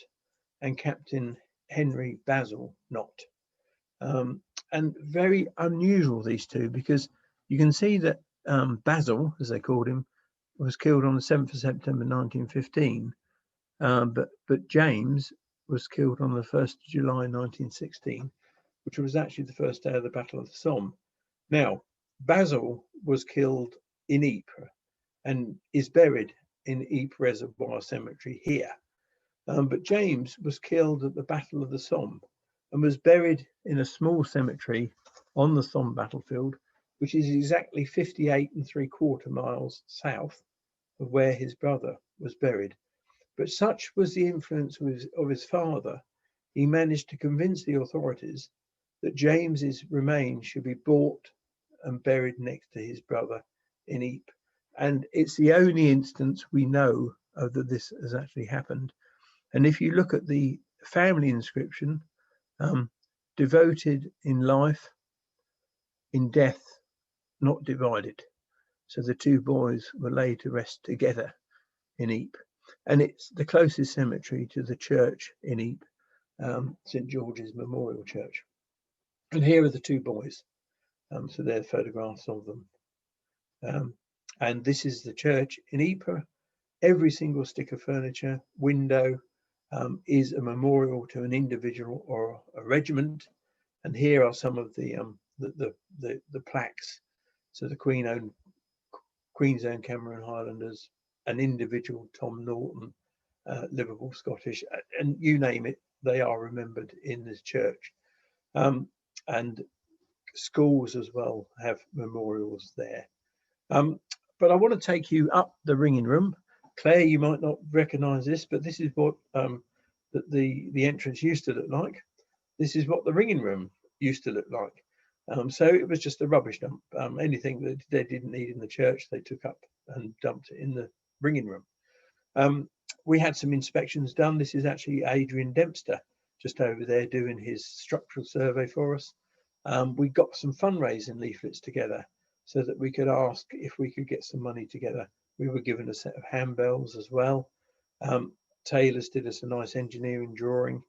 and Captain Henry Basil Knott. And very unusual, these two, because you can see that Basil, as they called him, was killed on the 7th of September 1915, but James was killed on the 1st of July 1916, which was actually the first day of the Battle of the Somme. Now, Basil was killed in Ypres and is buried in Ypres Reservoir Cemetery here. But James was killed at the Battle of the Somme and was buried in a small cemetery on the Somme battlefield, which is exactly 58 3/4 miles south of where his brother was buried. But such was the influence of his father, he managed to convince the authorities that James's remains should be bought and buried next to his brother in Ypres. And it's the only instance we know of that this has actually happened. And if you look at the family inscription, devoted in life, in death, not divided. So the 2 boys were laid to rest together in Ypres. And it's the closest cemetery to the church in Ypres, St. George's Memorial Church. And here are the 2 boys. So they're photographs of them. And this is the church in Ypres. Every single stick of furniture, window, is a memorial to an individual or a regiment. And here are some of the plaques. So the Queen's Own Cameron Highlanders, an individual Tom Norton, Liverpool Scottish, and you name it, they are remembered in this church. And schools as well have memorials there. But I want to take you up the ringing room. Claire, you might not recognise this, but this is what the entrance used to look like. This is what the ringing room used to look like. So it was just a rubbish dump. Anything that they didn't need in the church, they took up and dumped it in the ringing room. We had some inspections done. This is actually Adrian Dempster, just over there doing his structural survey for us. We got some fundraising leaflets together so that we could ask if we could get some money together. We were given a set of handbells as well. Taylor's did us a nice engineering drawing.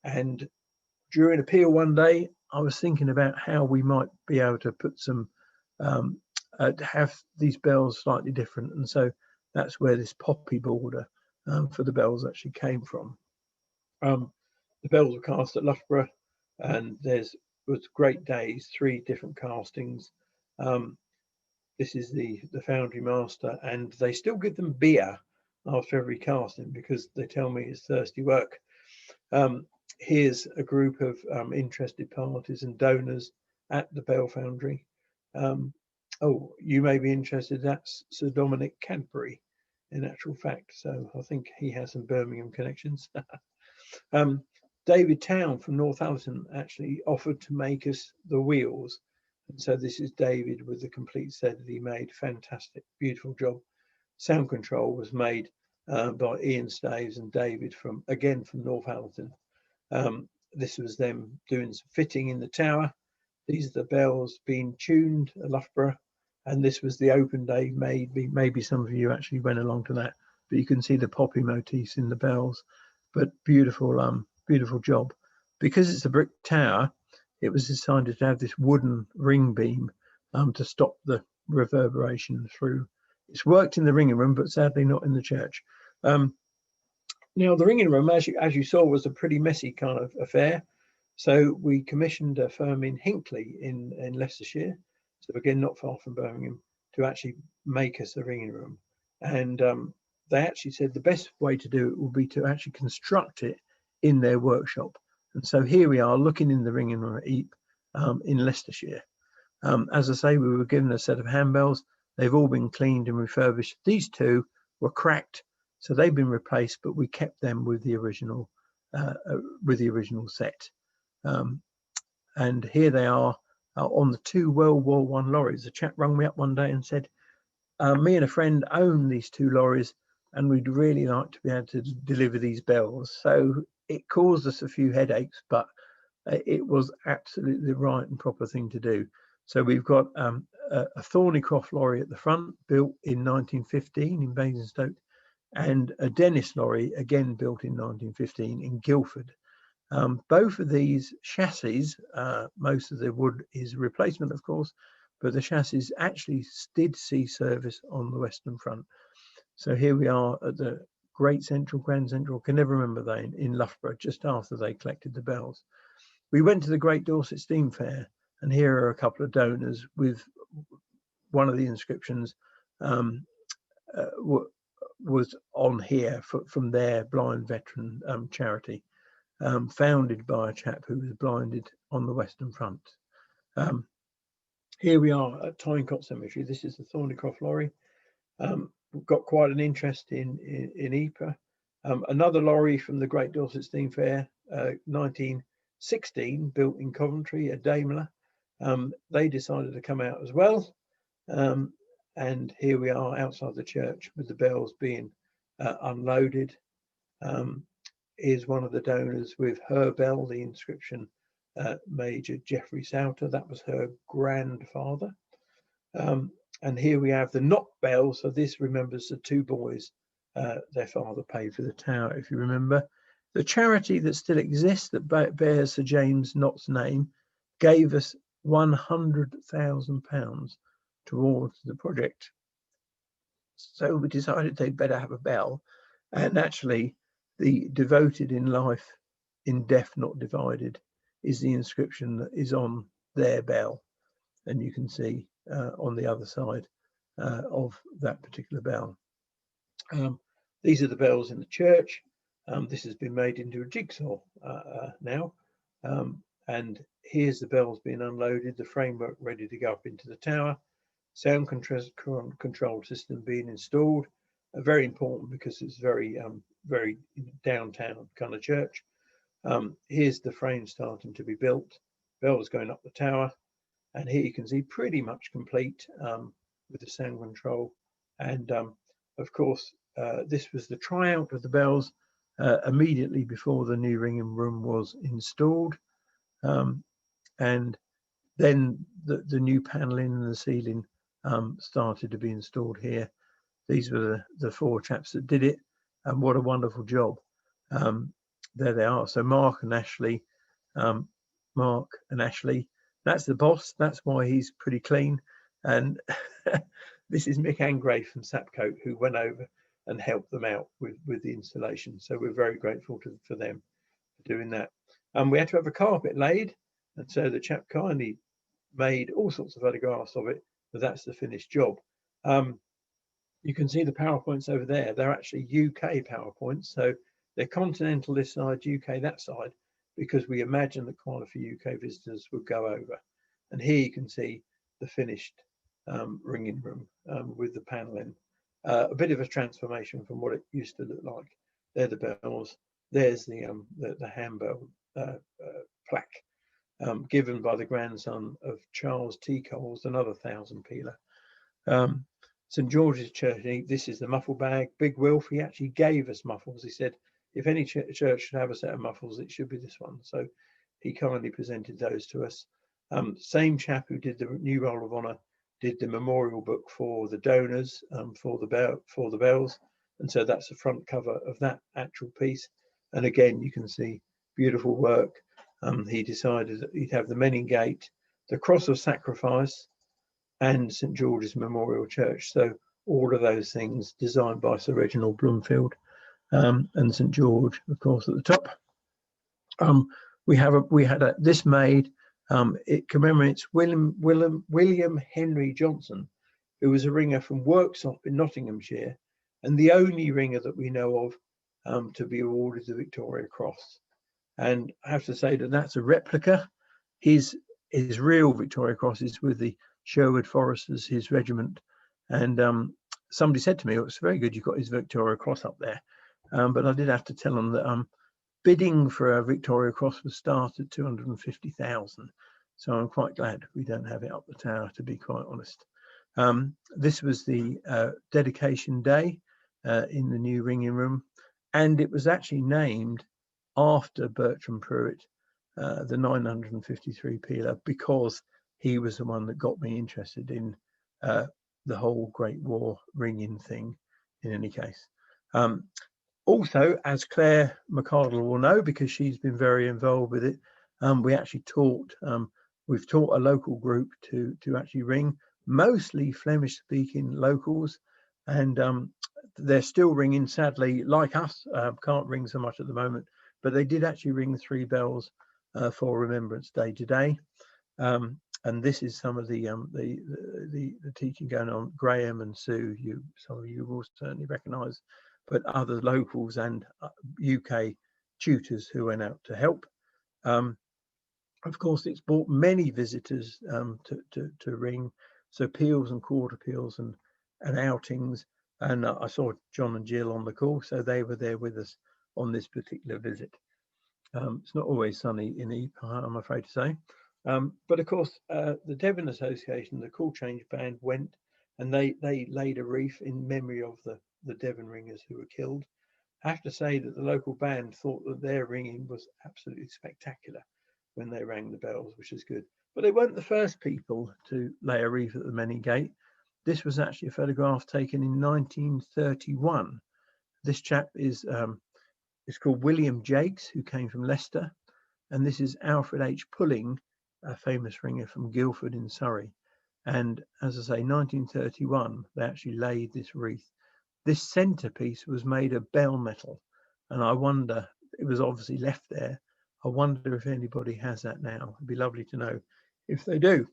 And during a peel one day, I was thinking about how we might be able to put some, have these bells slightly different. And so that's where this poppy border for the bells actually came from. The bells were cast at Loughborough, and was great days, 3 different castings. This is the foundry master, and they still give them beer after every casting because they tell me it's thirsty work. Here's a group of interested parties and donors at the bell foundry. Oh, you may be interested, that's Sir Dominic Cadbury in actual fact, so I think he has some Birmingham connections. David Town from Northampton actually offered to make us the wheels, and so this is David with the complete set that he made. Fantastic, beautiful job. Sound control was made by Ian Staves and David from Northampton. This was them doing some fitting in the tower. These are the bells being tuned at Loughborough, and this was the open day. Maybe some of you actually went along to that, but you can see the poppy motifs in the bells. But beautiful, beautiful job. Because it's a brick tower, it was decided to have this wooden ring beam to stop the reverberation through. It's worked in the ringing room, but sadly not in the church. Now, the ringing room, as you saw, was a pretty messy kind of affair. So we commissioned a firm in Hinckley in Leicestershire, so again, not far from Birmingham, to actually make us a ringing room. And they actually said the best way to do it would be to actually construct it in their workshop. And so here we are looking in the ringing room at Ypres in Leicestershire. As I say, we were given a set of handbells. They've all been cleaned and refurbished. These 2 were cracked, so they've been replaced, but we kept them with the original set. And here they are on the 2 World War I lorries. A chap rang me up one day and said, me and a friend own these 2 lorries, and we'd really like to be able to deliver these bells. So it caused us a few headaches, but it was absolutely the right and proper thing to do. So we've got a Thundercroft Lorry at the front, built in 1915 in Basingstoke, and a Dennis Lorry, again built in 1915 in Guildford. Both of these chassis, most of the wood is replacement, of course, but the chassis actually did see service on the Western Front. So here we are at the Grand Central, can never remember that, in Loughborough, just after they collected the bells. We went to the Great Dorset Steam Fair, and here are a couple of donors with one of the inscriptions was on here from their blind veteran charity, founded by a chap who was blinded on the Western Front. Here we are at Tynecott Cemetery. This is the Thundercroft Lorry. We've got quite an interest in Ypres. Another lorry from the Great Dorset Steam Fair, 1916, built in Coventry, a Daimler. They decided to come out as well. And here we are outside the church with the bells being unloaded. Here's one of the donors with her bell, the inscription, Major Geoffrey Souter. That was her grandfather. And here we have the Knott bell. So this remembers the two boys their father paid for the tower, if you remember. The charity that still exists that bears Sir James Knott's name gave us £100,000 towards the project. So we decided they'd better have a bell. And actually, the devoted in life, in death not divided, is the inscription that is on their bell. And you can see on the other side of that particular bell. These are the bells in the church. This has been made into a jigsaw now. And here's the bells being unloaded, the framework ready to go up into the tower, sound control system being installed. Very important because it's very downtown kind of church. Here's the frame starting to be built, bells going up the tower, and here you can see pretty much complete with the sound control. And of course, this was the tryout of the bells immediately before the new ringing room was installed. And then the new paneling and the ceiling started to be installed here. These were the four chaps that did it, and what a wonderful job. There they are. So Mark and Ashley, that's the boss. That's why he's pretty clean. And this is Mick Angrave from Sapcoat, who went over and helped them out with the installation. So we're very grateful for them for doing that. We had to have a carpet laid, and so the chap kindly made all sorts of photographs of it, but that's the finished job. You can see the PowerPoints over there. They're actually UK PowerPoints, so they're continental this side, UK that side, because we imagine that quite a few UK visitors would go over. And here you can see the finished ringing room with the paneling. A bit of a transformation from what it used to look like. They're the bells. There's the handbell plaque given by the grandson of Charles T. Coles, another 1,000 peeler. St George's Church, this is the muffle bag. Big Wilf, he actually gave us muffles. He said, if any church should have a set of muffles, it should be this one. So he kindly presented those to us. Same chap who did the new Roll of Honour did the memorial book for the donors for the bells. And so that's the front cover of that actual piece. And again, you can see beautiful work. He decided that he'd have the Menin Gate, the Cross of Sacrifice, and St George's Memorial Church. So all of those things designed by Sir Reginald Bloomfield, and St George, of course, at the top. We had this made. It commemorates William Henry Johnson, who was a ringer from Worksop in Nottinghamshire, and the only ringer that we know of to be awarded the Victoria Cross. And I have to say that that's a replica. His real Victoria Cross is with the Sherwood Foresters, his regiment. And somebody said to me, oh, it's very good you've got his Victoria Cross up there. But I did have to tell them that bidding for a Victoria Cross was started at 250,000. So I'm quite glad we don't have it up the tower, to be quite honest. This was the dedication day in the new ringing room, and it was actually named after Bertram Pruitt, the 953 peeler, because he was the one that got me interested in the whole Great War ringing thing, in any case. Also, as Claire McCardle will know, because she's been very involved with it, we actually taught, we've taught a local group to actually ring, mostly Flemish-speaking locals, and they're still ringing, sadly, like us, can't ring so much at the moment, but they did actually ring 3 bells for Remembrance Day today. And this is some of the teaching going on. Graham and Sue, some of you will certainly recognise, but other locals and UK tutors who went out to help. Of course, it's brought many visitors to ring, so peals and quarter peals and outings. And I saw John and Jill on the call, so they were there with us on this particular visit. It's not always sunny in Ypres, I'm afraid to say. But of course, the Devon Association, the Call Change Band, went and they laid a wreath in memory of the Devon ringers who were killed. I have to say that the local band thought that their ringing was absolutely spectacular when they rang the bells, which is good. But they weren't the first people to lay a wreath at the Menny Gate. This was actually a photograph taken in 1931. This chap is called William Jakes, who came from Leicester, and this is Alfred H Pulling, a famous ringer from Guildford in Surrey. And as I say, 1931, they actually laid this wreath. This centerpiece was made of bell metal, and I wonder, it was obviously left there. I wonder if anybody has that now. It'd be lovely to know if they do.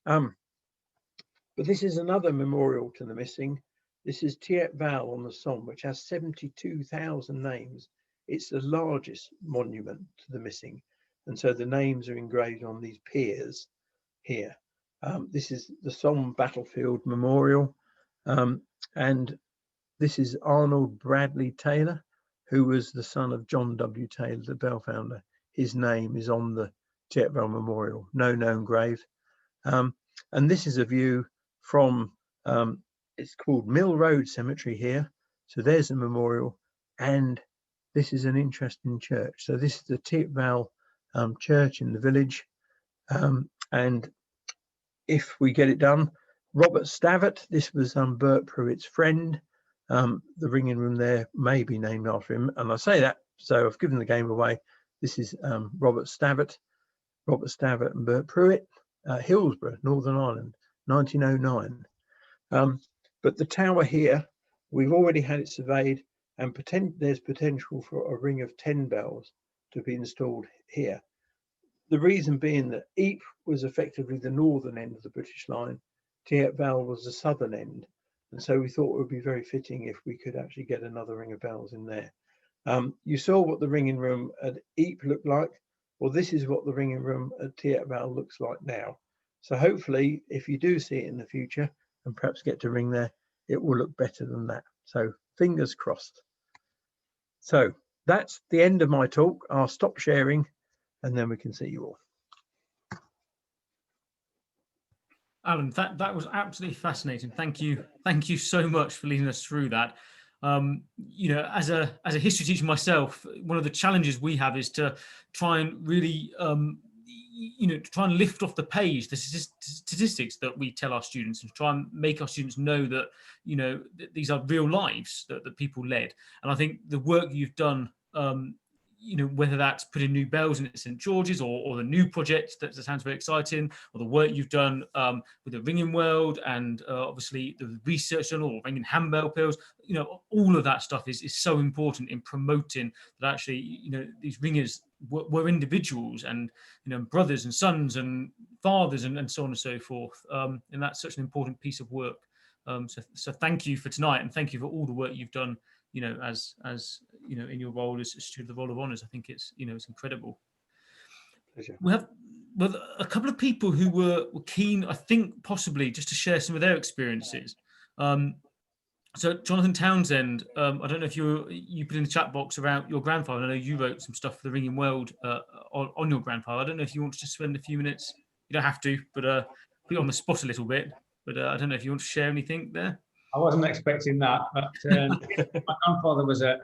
But this is another memorial to the missing. This is Tiet Val on the Somme, which has 72,000 names. It's the largest monument to the missing. And so the names are engraved on these piers here. This is the Somme Battlefield Memorial. And this is Arnold Bradley Taylor, who was the son of John W. Taylor, the bell founder. His name is on the Tiet Val Memorial, no known grave. And this is a view from, it's called Mill Road Cemetery here. So there's a memorial, and this is an interesting church. So this is the Tiet Val church in the village. And if we get it done, Robert Stavert, this was Bert Pruitt's friend. The ringing room there may be named after him. And I say that, so I've given the game away. This is Robert Stavert and Bert Pruitt, Hillsborough, Northern Ireland, 1909. But the tower here, we've already had it surveyed, and there's potential for a ring of 10 bells to be installed here. The reason being that Ypres was effectively the northern end of the British line, Tiet Val was the southern end, and so we thought it would be very fitting if we could actually get another ring of bells in there. You saw what the ringing room at Ypres looked like. Well, this is what the ringing room at Tiet Val looks like now. So hopefully, if you do see it in the future and perhaps get to ring there, it will look better than that. So fingers crossed. So that's the end of my talk. I'll stop sharing and then we can see you all. Alan, that was absolutely fascinating. Thank you so much for leading us through that. You know, as a history teacher myself, one of the challenges we have is to try and really try and lift off the page the statistics that we tell our students, and try and make our students know that these are real lives that people led. And I think the work you've done, whether that's putting new bells in at St George's or the new project that sounds very exciting, or the work you've done with the Ringing World, and obviously the research journal or ringing handbell peals, all of that stuff is so important in promoting that actually, these ringers were individuals, and brothers and sons and fathers and so on and so forth. And that's such an important piece of work. So thank you for tonight, and thank you for all the work you've done. As in your role as Steward of the Roll of Honours. I think it's it's incredible. Pleasure. We have a couple of people who were keen, I think, possibly just to share some of their experiences. So Jonathan Townsend, I don't know if you put in the chat box about your grandfather. I know you wrote some stuff for the Ringing World on your grandfather. I don't know if you want to just spend a few minutes. You don't have to, but put you on the spot a little bit. But I don't know if you want to share anything there. I wasn't expecting that, but my grandfather was a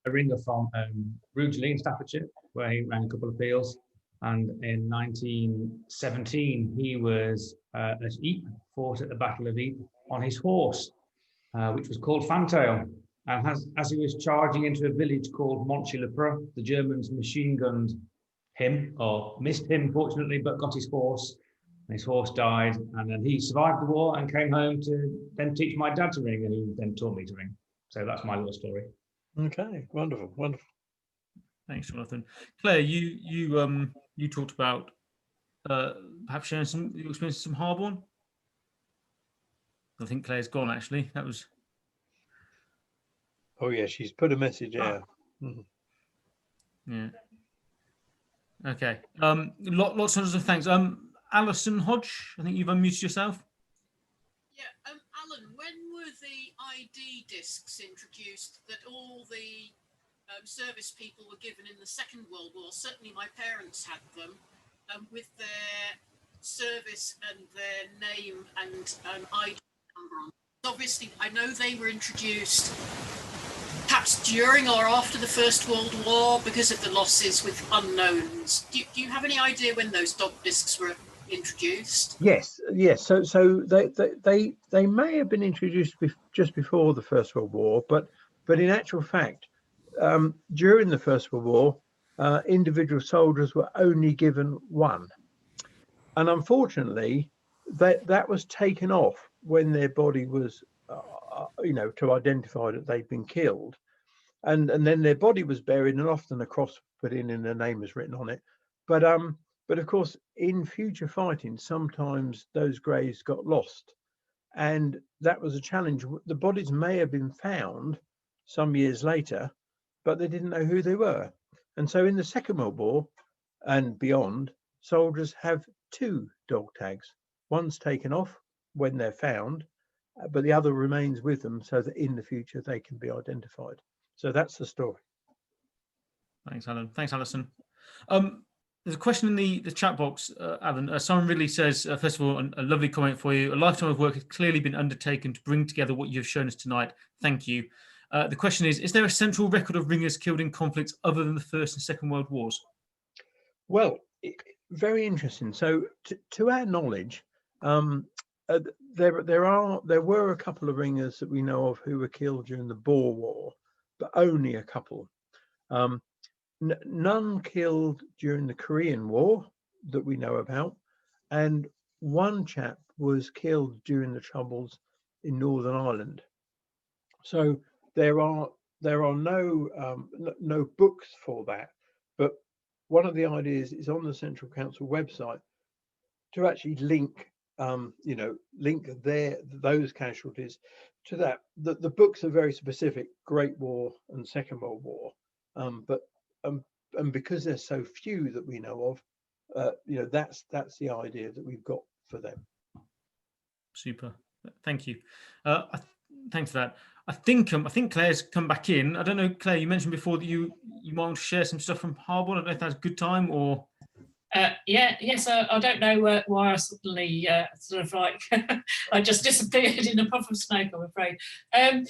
ringer from Rugeley in Staffordshire, where he ran a couple of peals. And in 1917, he was at Ypres, fought at the Battle of Ypres on his horse, which was called Fantail. And as he was charging into a village called Monte, the Germans machine gunned him, or missed him, fortunately, but got his horse. And his horse died, and then he survived the war and came home to then teach my dad to ring, and he then taught me to ring. So that's my little story. Okay, wonderful, wonderful. Thanks, Jonathan. Claire, you talked about perhaps sharing your experiences from Harborne. I think Claire's gone, actually. That was... Oh yeah, she's put a message out. Yeah. Okay. Lots of thanks. Alison Hodge, I think you've unmuted yourself. Yeah, Alan, when were the ID discs introduced that all the service people were given in the Second World War? Certainly my parents had them with their service and their name and ID number on. Obviously, I know they were introduced perhaps during or after the First World War because of the losses with unknowns. Do you have any idea when those dog discs were introduced? Yes. So they may have been introduced just before the First World War, but in actual fact, during the First World War, individual soldiers were only given one, and unfortunately, that was taken off when their body was, to identify that they'd been killed, and then their body was buried, and often a cross put in and their name was written on it. But of course, in future fighting, sometimes those graves got lost, and that was a challenge. The bodies may have been found some years later, but they didn't know who they were. And so in the Second World War and beyond, soldiers have two dog tags. One's taken off when they're found, but the other remains with them so that in the future they can be identified. So that's the story. Thanks, Alan. Thanks, Alison. There's a question in the chat box, Alan. Simon Ridley says, first of all, a lovely comment for you. A lifetime of work has clearly been undertaken to bring together what you have shown us tonight. Thank you. The question is there a central record of ringers killed in conflicts other than the First and Second World Wars? Well, very interesting. So to our knowledge, there were a couple of ringers that we know of who were killed during the Boer War, but only a couple. None killed during the Korean War that we know about, and one chap was killed during the Troubles in Northern Ireland. So there are no books for that, but one of the ideas is on the Central Council website to actually link those casualties to that. The books are very specific, Great War and Second World War, and because there's so few that we know of, that's the idea that we've got for them. Super, thank you. Thanks for that. I think Claire's come back in. I don't know, Claire, you mentioned before that you might want to share some stuff from Harborne. I don't know if that's a good time or... Yes, I don't know why I suddenly I just disappeared in a puff of smoke, I'm afraid. I'm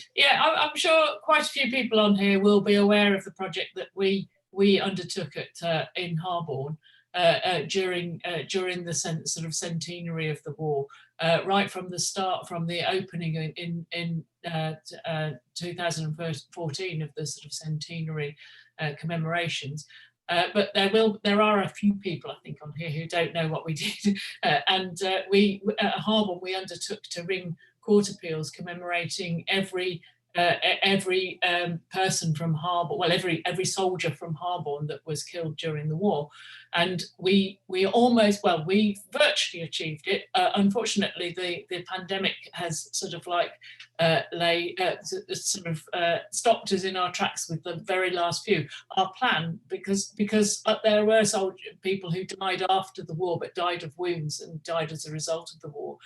sure quite a few people on here will be aware of the project that we undertook in Harborne during the sort of centenary of the war, right from the start, from the opening in 2014 of the sort of centenary commemorations. But there are a few people, I think, on here who don't know what we did. We at Harborne, we undertook to ring court appeals commemorating every person from Harborne, well, every soldier from Harborne that was killed during the war. And we virtually achieved it. Unfortunately, the pandemic has sort of stopped us in our tracks with the very last few. Our plan, because there were people who died after the war, but died of wounds and died as a result of the war.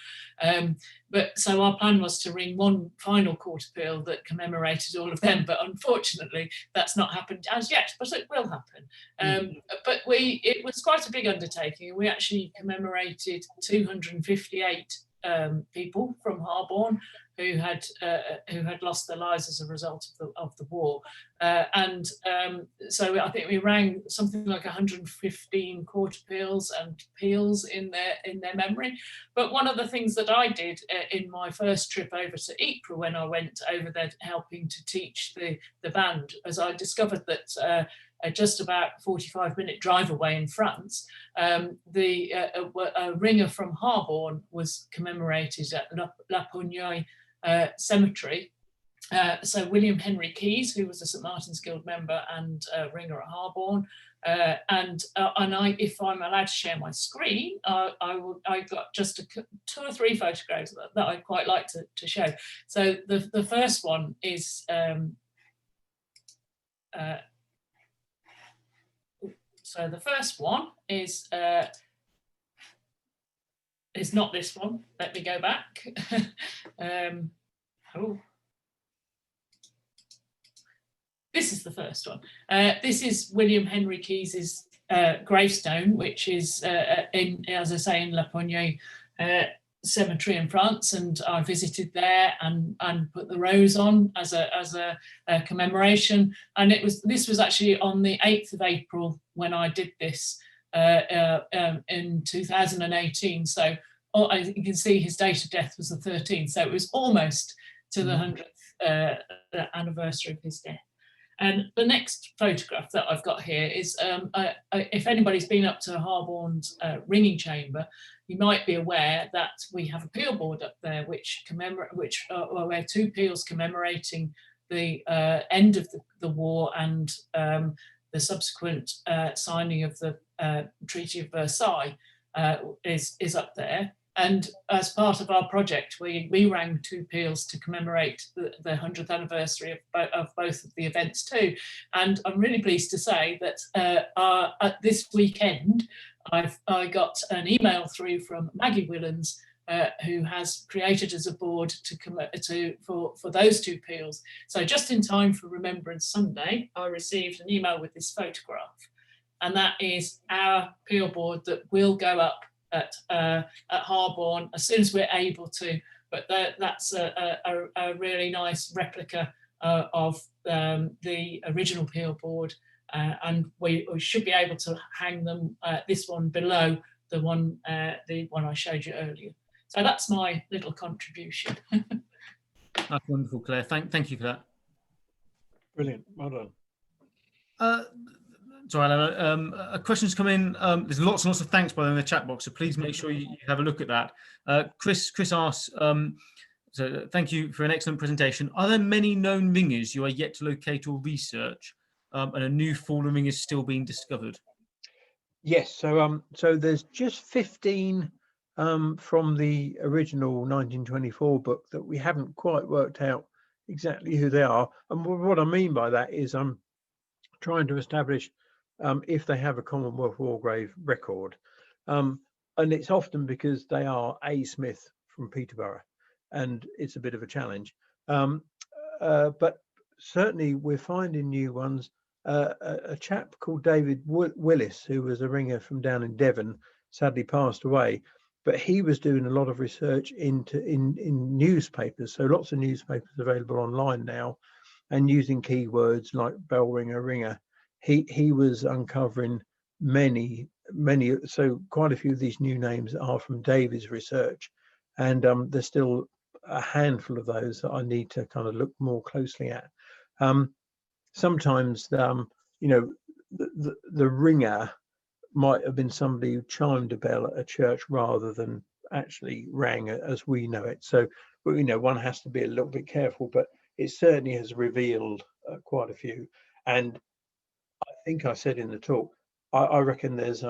So our plan was to ring one final court appeal that commemorated all of them, but unfortunately that's not happened as yet, but it will happen. But it was quite a big undertaking. We actually commemorated 258 people from Harborne who had lost their lives as a result of the war, so I think we rang something like 115 quarter peals and peals in their memory. But one of the things that I did in my first trip over to Ypres, when I went over there helping to teach the band, as I discovered that just about a 45-minute drive away in France, a ringer from Harborne was commemorated at La Pogneuil Cemetery. So William Henry Keyes, who was a St Martin's Guild member and ringer at Harborne, and I, if I'm allowed to share my screen, I got just 2 or 3 photographs that I'd quite like to show. So the first one is not this one. Let me go back. This is the first one. This is William Henry Keyes's gravestone, which is as I say, in La Pogneuil Cemetery in France, and I visited there and put the rose on as a commemoration. And this was actually on the 8th of April when I did this in 2018. So you can see his date of death was the 13th. So it was almost to the 100th anniversary of his death. And the next photograph that I've got here is, if anybody's been up to Harborne's ringing chamber, you might be aware that we have a peal board up there, where 2 peals commemorating the end of the war and the subsequent signing of the Treaty of Versailles is up there. And as part of our project, we rang 2 peals to commemorate the 100th anniversary of both of the events too. And I'm really pleased to say that at this weekend, I got an email through from Maggie Willans, who has created as a board for those 2 peals. So just in time for Remembrance Sunday, I received an email with this photograph, and that is our peal board that will go up at Harborne as soon as we're able to. But that's a really nice replica of the original peal board, and we should be able to hang them, this one below the one I showed you earlier. So that's my little contribution. That's wonderful, Claire. Thank you for that. Brilliant. Well done. Sorry, Alan, a question's come in. There's lots and lots of thanks by the way in the chat box, so please make sure you have a look at that. Chris asks, so thank you for an excellent presentation. Are there many known ringers you are yet to locate or research, and a new fallen ring is still being discovered? Yes, so there's just 15 from the original 1924 book that we haven't quite worked out exactly who they are. And what I mean by that is I'm trying to establish if they have a Commonwealth War Grave record. And it's often because they are A. Smith from Peterborough, and it's a bit of a challenge. But certainly we're finding new ones. A chap called David Willis, who was a ringer from down in Devon, sadly passed away, but he was doing a lot of research in newspapers. So lots of newspapers available online now, and using keywords like bell ringer, ringer. He was uncovering many, so quite a few of these new names are from David's research, and there's still a handful of those that I need to kind of look more closely at. Sometimes the ringer might have been somebody who chimed a bell at a church rather than actually rang as we know it. So one has to be a little bit careful, but it certainly has revealed quite a few. And I think I said in the talk, I reckon there's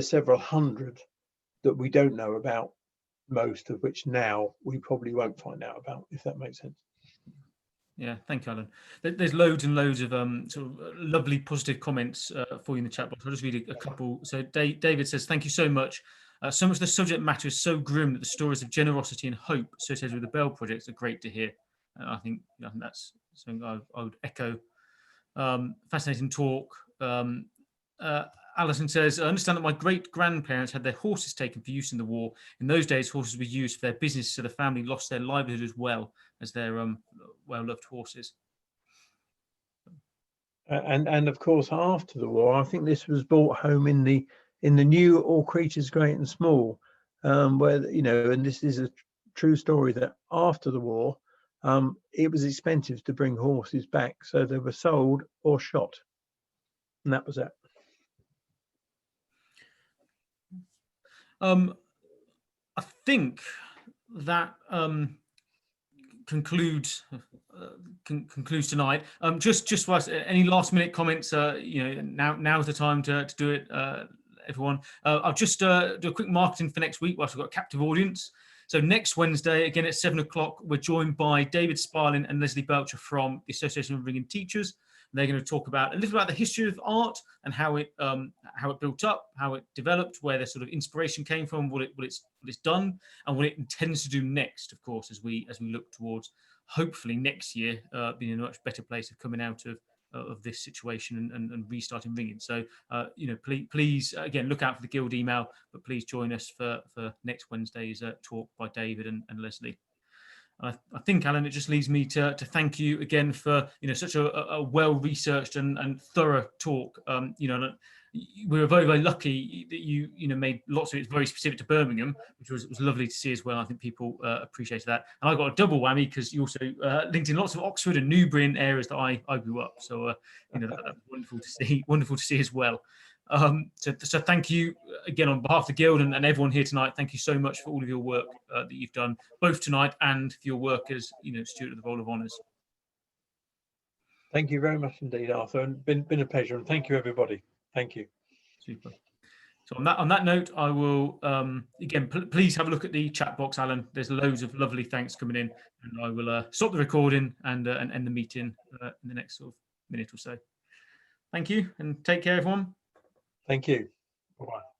several hundred that we don't know about, most of which now we probably won't find out about, if that makes sense. Yeah, thank you, Alan. There's loads and loads of sort of lovely positive comments for you in the chat box. I'll just read a couple. So David says, thank you so much. So much of the subject matter is so grim that the stories of generosity and hope associated with the Bell projects are great to hear. I think that's something I would echo. Fascinating talk. Alison says, I understand that my great-grandparents had their horses taken for use in the war. In those days, horses were used for their business, so the family lost their livelihood as well as their well-loved horses. And of course, after the war, I think this was brought home in the new All Creatures Great and Small, where, you know, and this is a true story, that after the war, it was expensive to bring horses back, so they were sold or shot, and that was it. I think that concludes tonight. Just whilst any last minute comments, you know, now's the time to do it, everyone. I'll just do a quick marketing for next week whilst we've got a captive audience. So next Wednesday, again at 7 o'clock, we're joined by David Sparling and Leslie Belcher from the Association of Ringing Teachers. They're going to talk about a little about the history of art and how it built up, how it developed, where the sort of inspiration came from, what it's done, and what it intends to do next. Of course, as we look towards hopefully next year being in a much better place of coming out of this situation and restarting ringing. So you know, please again look out for the Guild email, but please join us for next Wednesday's talk by David and Leslie. I think, Alan, it just leaves me to thank you again for, you know, such a well-researched and thorough talk. You know, we were very, very lucky that you know, made lots of it very specific to Birmingham, which was lovely to see as well. I think people appreciated that. And I got a double whammy because you also linked in lots of Oxford and Newbury areas that I grew up. So you know, that was wonderful to see as well. So thank you again on behalf of the Guild and everyone here tonight. Thank you so much for all of your work that you've done, both tonight and for your work as, you know, Steward of the Roll of Honours. Thank you very much indeed, Arthur, and been a pleasure. And thank you, everybody. Thank you. Super. So on that note, I will again please have a look at the chat box, Alan. There's loads of lovely thanks coming in, and I will stop the recording and end the meeting in the next sort of minute or so. Thank you, and take care, everyone. Thank you. Bye-bye.